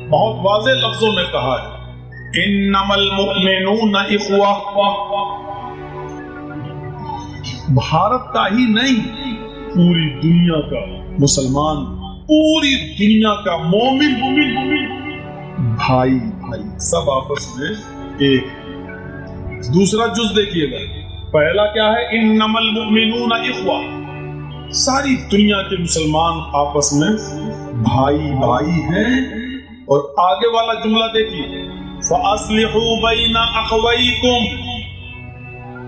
बहुत वाज़े लफ्जों में कहा है, इन्नमल मुमिनूना इख्वा। भारत का ही नहीं, पूरी दुनिया का मुसलमान, पूरी दुनिया का मोमिन भाई भाई, सब आपस में एक। दूसरा जुज देखिएगा, पहला क्या है, इन्नमल मुमिनूना इख्वा, सारी दुनिया के मुसलमान आपस में भाई भाई हैं। और आगे वाला जुमला देखिए, फअस्लिहू बैना अखवैकुम,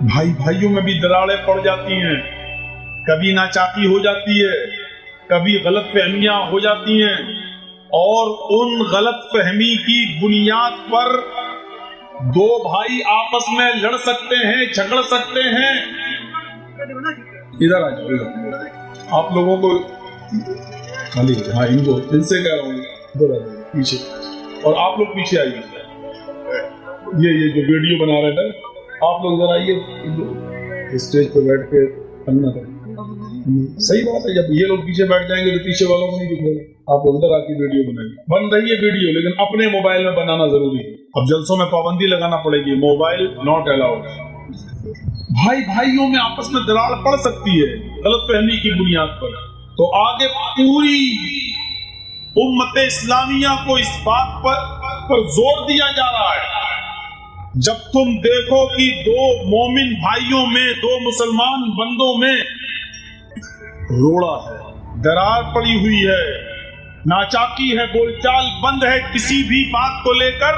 भाई भाइयों में भी दरारें पड़ जाती हैं, कभी नाचाकी हो जाती है, कभी गलत फहमियां हो जाती हैं, और उन गलत फहमी की बुनियाद पर दो भाई आपस में लड़ सकते हैं, झगड़ सकते हैं। इधर आ जाओ, इधर आप लोगों को खाली, हाँ इनको, इनसे कह रहा हूँ इधर आ जाओ पीछे, और आप लोग पीछे आइए। ये जो वीडियो बना रहे थे आप लोग इधर आइए, स्टेज पे बैठ के पन्ना करें। सही बात है, जब ये लोग पीछे बैठ जाएंगे तो पीछे वालों को नहीं दिखेगा। आप लोग उधर आके वीडियो बनाइए, बन रही है वीडियो, लेकिन अपने मोबाइल में बनाना जरूरी है। अब जलसों में पाबंदी लगाना पड़ेगी, मोबाइल नॉट अलाउड। भाई भाइयों में आपस में दरार पड़ सकती है गलत फहमी की बुनियाद पर। तो आगे पूरी उम्मत इस्लामिया को इस बात पर जोर दिया जा रहा है, जब तुम देखो कि दो मोमिन भाइयों में, दो मुसलमान बंदों में रोड़ा है, दरार पड़ी हुई है, नाचाकी है, बोलचाल बंद है किसी भी बात को लेकर,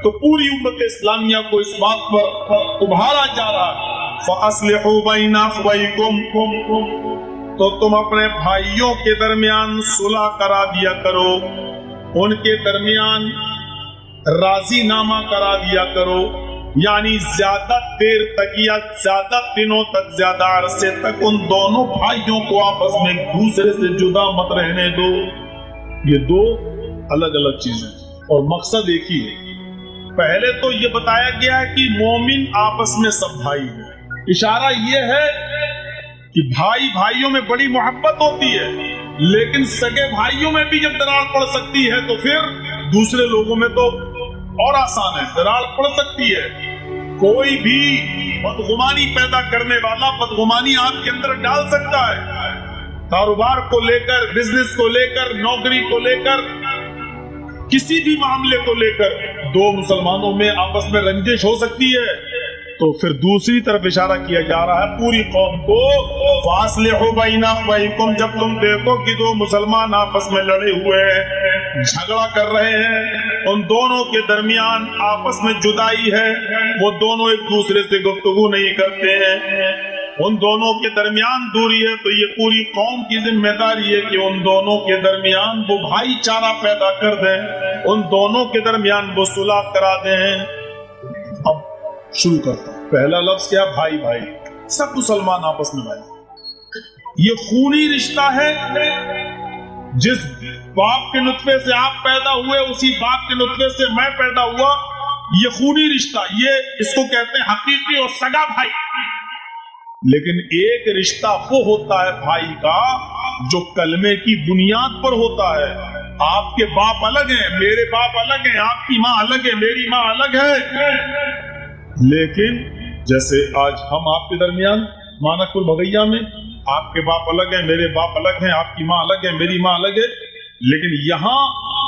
तो पूरी उम्मत इस्लामिया को इस बात पर उभारा जा रहा है, फअस्लिहू बैना अखवैकुम, तो तुम अपने भाइयों के दरमियान सुलह करा दिया करो, उनके दरमियान राजीनामा करा दिया करो, यानी ज्यादा देर तक या ज्यादा दिनों तक, ज्यादा अरसे तक उन दोनों भाइयों को आपस में एक दूसरे से जुदा मत रहने दो। ये दो अलग अलग चीजें, और मकसद एक ही है। पहले तो ये बताया गया है कि मोमिन आपस में सब भाई है, इशारा ये है कि भाई भाइयों में बड़ी मोहब्बत होती है, लेकिन सगे भाइयों में भी जब दरार पड़ सकती है तो फिर दूसरे लोगों में तो और आसान है, दरार पड़ सकती है। कोई भी बदगुमानी पैदा करने वाला बदगुमानी आपके अंदर डाल सकता है, कारोबार को लेकर, बिजनेस को लेकर, नौकरी को लेकर, किसी भी मामले को लेकर दो मुसलमानों में आपस में रंजिश हो सकती है। तो फिर दूसरी तरफ इशारा किया जा रहा है पूरी कौम को, फास्लिहू बैना अखवैकुम, जब तुम देखो कि दो मुसलमान आपस में लड़े हुए हैं, झगड़ा कर रहे हैं, उन दोनों के दरमियान आपस में जुदाई है, वो दोनों एक दूसरे से गुफ्तगू नहीं करते हैं, उन दोनों के दरमियान दूरी है, तो ये पूरी कौम की जिम्मेदारी है कि उन दोनों के दरमियान वो भाईचारा पैदा कर दें, उन दोनों के दरमियान वो सुलह करा दें। अब शुरू करता हूं, पहला लफ्ज क्या, भाई भाई, सब मुसलमान आपस में भाई। ये खूनी रिश्ता है, जिस बाप के नुत्फे से आप पैदा हुए उसी बाप के नुत्फे से मैं पैदा हुआ, ये खूनी रिश्ता, ये इसको कहते हैं हकीकी और सगा भाई। लेकिन एक रिश्ता वो होता है भाई का जो कलमे की बुनियाद पर होता है। आपके बाप अलग हैं, मेरे बाप अलग हैं, आपकी माँ अलग है, मेरी माँ अलग है, लेकिन जैसे आज हम आपके दरमियान मानकपुर बगैया में, आपके बाप अलग है, मेरे बाप अलग हैं, आपकी माँ अलग है, मेरी माँ अलग है, लेकिन यहाँ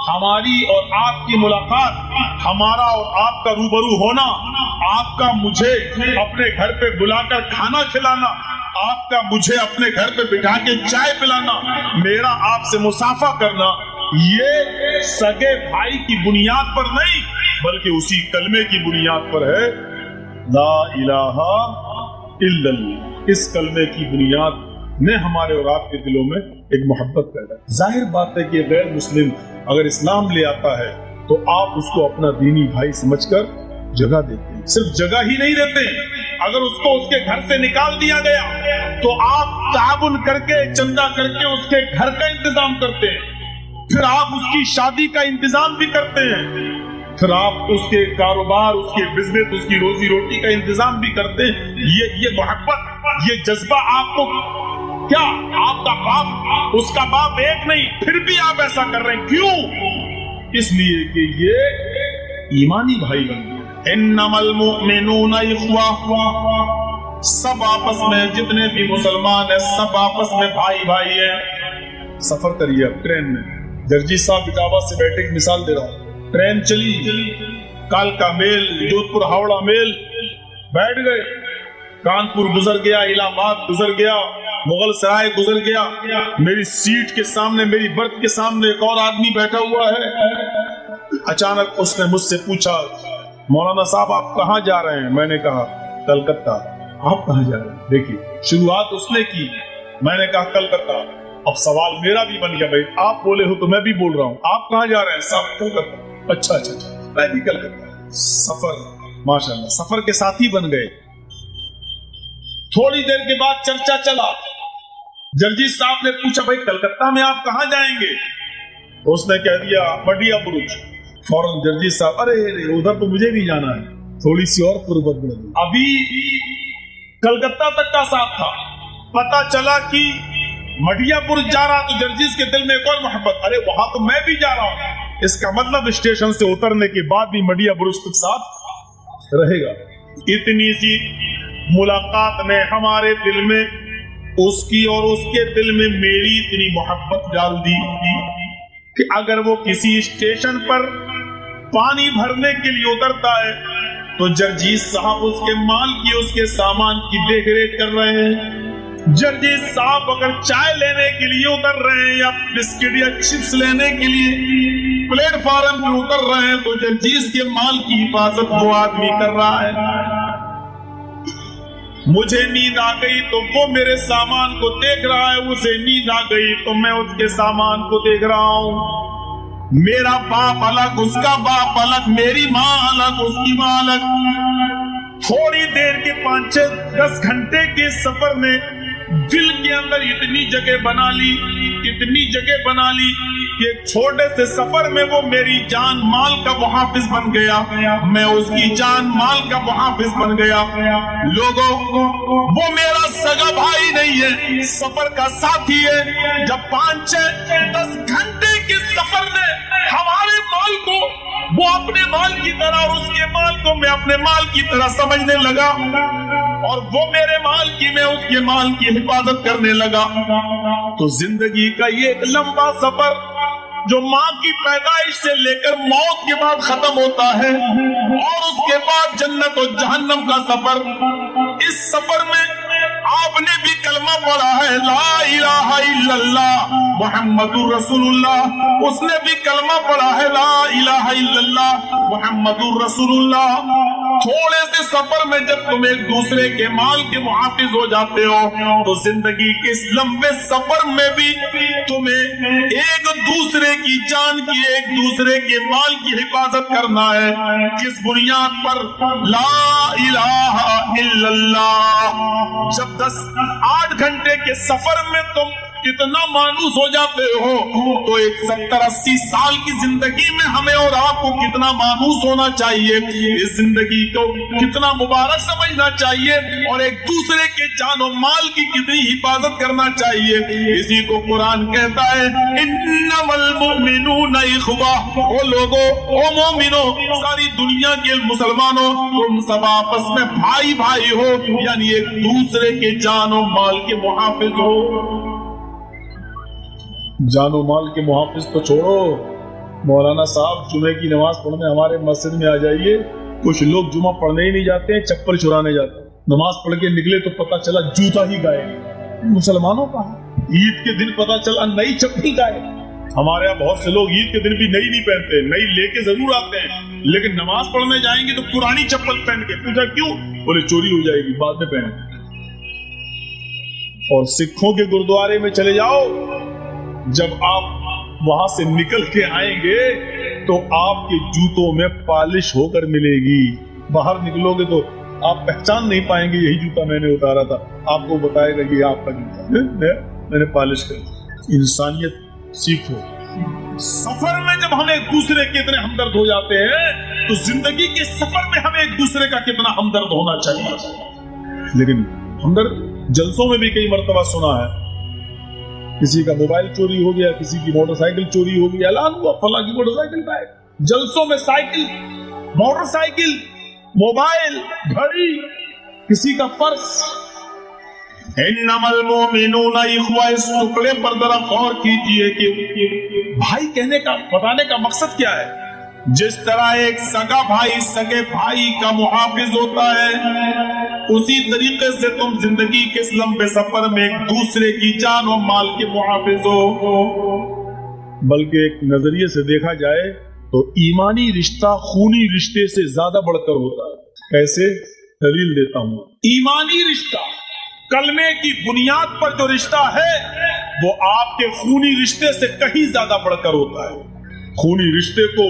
हमारी और आपकी मुलाकात, हमारा और आपका रूबरू होना, आपका मुझे अपने घर पे बुलाकर खाना खिलाना, आपका मुझे अपने घर पे बिठा के चाय पिलाना, मेरा आपसे मुसाफा करना, ये सगे भाई की बुनियाद पर नहीं बल्कि उसी कलमे की बुनियाद पर है, ला इलाहा इल्लल्लाह। इस कलमे की बुनियाद ने हमारे और आपके दिलों में एक मोहब्बत पैदा। जाहिर बात है कि गैर मुस्लिम अगर इस्लाम ले आता है तो आप उसको अपना दीनी भाई समझकर जगह देते हैं। सिर्फ जगह ही नहीं देते, अगर उसको उसके घर से निकाल दिया गया तो आप ताबुन करके, चंदा करके उसके घर का इंतजाम करते हैं, फिर आप उसकी शादी का इंतजाम भी करते हैं। پھر آپ اس کے کاروبار، اس کے بزنس، اس کی روزی روٹی کا انتظام بھی کرتے ہیں. یہ محبت، یہ جذبہ آپ کو کیا، آپ کا باپ اس کا باپ ایک نہیں، پھر بھی آپ ایسا کر رہے ہیں. کیوں؟ اس لیے کہ یہ ایمانی بھائی بن گئے. انما المؤمنون اخوہ، سب آپس میں جتنے بھی مسلمان ہیں سب آپس میں بھائی بھائی ہیں. سفر کریے اب ٹرین میں. جرجی صاحب اٹاوا سے بیٹھے، ایک مثال دے رہا ہوں. ٹرین چلی، کالکا میل، جودھپور ہاوڑا میل، بیٹھ گئے. کانپور گزر گیا، الہ آباد گزر گیا، مغل سرائے گزر گیا. میری سیٹ کے سامنے، میری برتھ کے سامنے ایک اور آدمی بیٹھا ہوا ہے. اچانک اس نے مجھ سے پوچھا، مولانا صاحب آپ کہاں جا رہے ہیں؟ میں نے کہا کلکتہ. آپ کہاں جا رہے ہیں؟ دیکھیے شروعات اس نے کی، میں نے کہا کلکتہ. اب سوال میرا بھی بن گیا، بھائی آپ بولے ہو تو میں بھی بول رہا ہوں. آپ کہاں جا رہے ہیں؟ صاحب کلکتہ. اچھا اچھا اچھا، میں بھی کلکتہ. سفر ماشاءاللہ سفر کے ساتھی بن گئے. تھوڑی دیر کے بعد چرچا چلا. جرجیت صاحب نے پوچھا بھائی کلکتہ میں آپ کہاں جائیں گے؟ اس نے کہہ دیا مڈیا برج. فوراً جرجیت صاحب ارے ادھر تو مجھے بھی جانا ہے. تھوڑی سی اور قربت بڑھ گئی. ابھی کلکتہ تک کا ساتھ تھا، پتا چلا کہ مڈیا برج جا رہا تو جرجیت کے دل میں ایک اور محبت، ارے وہاں تو میں بھی جا رہا ہوں. اس کا مطلب اسٹیشن سے اترنے کے بعد بھی مڈیا برج تک ساتھ رہے گا. اتنی سی ملاقات نے ہمارے دل میں، اس کی اور اس کے دل میں میری اتنی محبت ڈال دی کہ اگر وہ کسی اسٹیشن پر پانی بھرنے کے لیے اترتا ہے تو جرجیت صاحب اس کے مال کی، اس کے سامان کی دیکھ ریکھ کر رہے ہیں. جرجیت صاحب اگر چائے لینے کے لیے اتر رہے ہیں یا بسکٹ یا چپس لینے کے لیے پلیٹ فارم پہ اتر رہے ہیں تو جرجیت کے مال کی حفاظت وہ آدمی کر رہا ہے. مجھے نیند آ گئی تو وہ میرے سامان کو دیکھ رہا ہے، اسے نیند آ گئی تو میں اس کے سامان کو دیکھ رہا ہوں. میرا باپ الگ، اس کا باپ الگ، میری ماں الگ، اس کی ماں الگ. تھوڑی دیر کے 5-10 گھنٹے کے سفر نے دل کے اندر اتنی جگہ بنا لی، اتنی جگہ بنا لی کہ چھوٹے سے سفر میں وہ میری جان مال کا محافظ بن گیا، میں اس کی جان مال کا محافظ بن گیا. لوگوں وہ میرا سگا بھائی نہیں ہے، سفر کا ساتھی ہے. جب 5-10 گھنٹے کے سفر نے ہمارے مال کو وہ اپنے مال کی طرح اور اس کے مال کو میں اپنے مال کی طرح سمجھنے لگا اور وہ میرے مال کی، میں اس کے مال کی حفاظت کرنے لگا، تو زندگی کا یہ ایک لمبا سفر جو ماں کی پیدائش سے لے کر موت کے بعد ختم ہوتا ہے اور اس کے بعد جنت و جہنم کا سفر، اس سفر میں آپ نے بھی کلمہ پڑھا ہے لا الہ الا اللہ محمد رسول اللہ، اس نے بھی کلمہ پڑھا ہے لا الہ الا اللہ محمد رسول اللہ. تھوڑے سے سفر میں جب تم ایک دوسرے کے مال کے محافظ ہو جاتے ہو تو زندگی کے اس لمبے سفر میں بھی تمہیں ایک دوسرے کی جان کی، ایک دوسرے کے مال کی حفاظت کرنا ہے. کس بنیاد پر؟ لا الہ الا اللہ. جب 8 گھنٹے کے سفر میں تم اتنا مانوس ہو جاتے ہو تو ایک 70-80 سال کی زندگی میں ہمیں اور آپ کو کتنا مانوس ہونا چاہیے، اس زندگی کو کتنا مبارک سمجھنا چاہیے اور ایک دوسرے کے جان و مال کی کتنی حفاظت کرنا چاہیے. اسی کو قرآن کہتا ہے انما المؤمنون اخوہ. او لوگو، او مومنو، ساری دنیا کے مسلمانوں، تم سب آپس میں بھائی بھائی ہو، یعنی ایک دوسرے کے جان و مال کے محافظ ہو. جان و مال کے محافظ تو چھوڑو، مولانا صاحب جمعے کی نماز پڑھنے ہمارے مسجد میں آ جائیے. کچھ لوگ جمعہ پڑھنے ہی نہیں جاتے ہیں، چپل چرانے جاتے ہیں. نماز پڑھ کے نکلے تو پتا چلا جوتا ہی گائے. مسلمانوں کا عید کے دن پتا چلا نئی چپل گائے. ہمارے یہاں بہت سے لوگ عید کے دن بھی نئی نہیں پہنتے، نئی لے کے ضرور آتے ہیں لیکن نماز پڑھنے جائیں گے تو پرانی چپل پہن کے. پوچھا کیوں؟ بولے چوری ہو جائے گی، بعد میں پہنے. اور سکھوں کے گردوارے میں چلے جاؤ، جب آپ وہاں سے نکل کے آئیں گے تو آپ کے جوتوں میں پالش ہو کر ملے گی. باہر نکلو گے تو آپ پہچان نہیں پائیں گے یہی جوتا میں نے اتارا تھا، آپ کو بتائے گا کہ آپ کا جوتا میں نے پالش کر. انسانیت سیکھو. सफर में जब हम एक दूसरे के इतने हमदर्द हो जाते हैं तो जिंदगी के सफर में हमें एक दूसरे का कितना हमदर्द होना चाहिए। लेकिन हमदर्द जलसों में भी कई मर्तबा सुना है, किसी का मोबाइल चोरी हो गया, किसी की मोटरसाइकिल चोरी हो गई, ऐलान हुआ फला की मोटरसाइकिल गायब। जलसों में साइकिल, मोटरसाइकिल, मोबाइल, घड़ी, किसी का पर्स। इन्नमल मोमिनूना इख्वा, इस टुकड़े पर जरा गौर कीजिए कि भाई कहने का, बताने का मकसद क्या है। जिस तरह एक सगा भाई सगे भाई का मुहाफिज होता है, उसी तरीके से तुम जिंदगी के इस लंबे सफर में एक दूसरे की जान और माल के मुहाफिज हो। बल्कि एक नजरिए से देखा जाए तो ईमानी रिश्ता खूनी रिश्ते से ज्यादा बढ़कर होता है। कैसे? दलील देता हूं। ईमानी रिश्ता, कलमे की बुनियाद पर जो रिश्ता है, वो आपके खूनी रिश्ते से कहीं ज्यादा बढ़कर होता है। खूनी रिश्ते को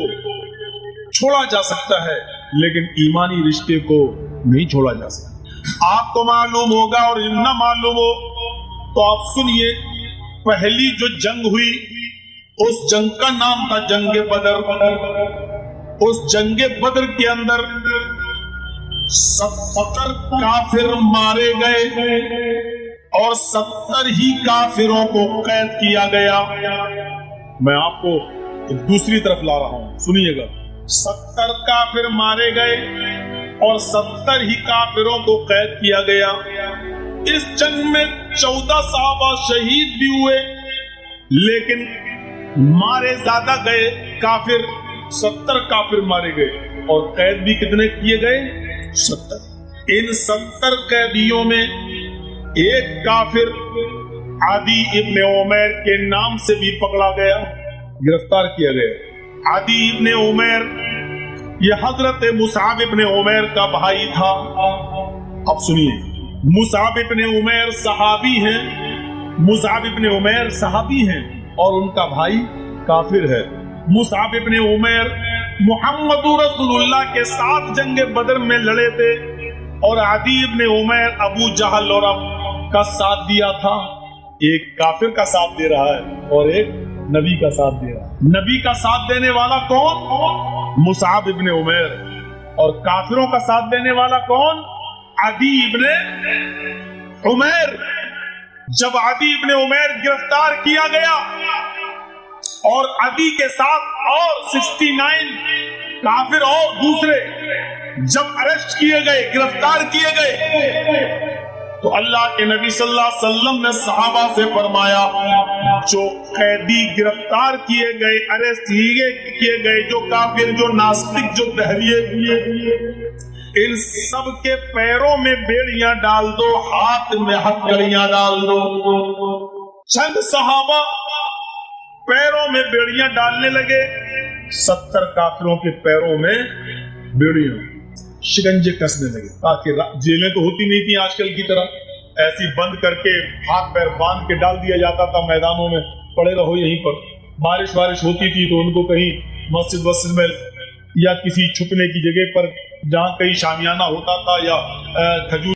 छोड़ा जा सकता है, लेकिन ईमानी रिश्ते को नहीं छोड़ा जा सकता। आपको मालूम होगा और न मालूम हो तो आप सुनिए, पहली जो जंग हुई उस जंग का नाम था जंगे बदर। उस जंगे बदर के अंदर 70 काफिर मारे गए और 70 ही काफिरों को कैद किया गया। मैं आपको एक दूसरी तरफ ला रहा हूं, सुनिएगा। 70 काफिर मारे गए और 70 ही काफिरों को कैद किया गया। इस जंग में 14 सहाबा शहीद भी हुए, लेकिन मारे ज्यादा गए काफिर। 70 काफिर मारे गए और कैद भी कितने किए गए? 70। इन 70 कैदियों में एक काफिर आदी इब्ने उमैर के नाम से भी पकड़ा गया, गिरफ्तार किया गया। आदी इब्ने उमैर ये हजरत मुसाब इब्ने उमैर का भाई था। अब सुनिए, मुसाब इब्ने उमैर सहाबी हैं, मुसाब इब्ने उमैर सहाबी हैं और उनका भाई काफिर है। मुसाब इब्ने उमैर मुहम्मद रसूलुल्लाह के साथ जंगे बदर में लड़े थे और आदी इब्ने उमैर अबू जहल और का साथ दिया था। एक काफिर का साथ दे रहा है और एक नबी का साथ दे रहा है। नबी का साथ देने वाला कौन? मुसाब इब्ने उमैर। और काफिरों का साथ देने वाला कौन? आदी इब्ने उमैर। जब आदी इब्ने उमैर गिरफ्तार किया गया और आदी के साथ और 69 काफिर और दूसरे जब अरेस्ट किए गए, गिरफ्तार किए गए, तो अल्लाह के नबी सल्लल्लाहु अलैहि वसल्लम ने सहाबा से फरमाया, जो कैदी गिरफ्तार किए गए, अरेस्ट किए गए, जो काफिर, जो नास्तिक, जो दहरिये, इन सब के पैरों में बेड़ियां डाल दो, हाथ में हथकड़ियां डाल दो। चंद सहाबा पैरों में बेड़ियां डालने लगे। 70 काफिरों के पैरों में बेड़ियां, शिकंजे कसने लगे, ताकि जेलें तो होती नहीं थी आजकल की तरह, ऐसी बंद करके हाथ पैर बांध के डाल दिया जाता था मैदानों में, पड़े रहो यहीं पर। बारिश होती थी तो उनको कहीं मस्जिद में या किसी छुपने की जगह पर, जहां कहीं शामियाना होता था या खजूर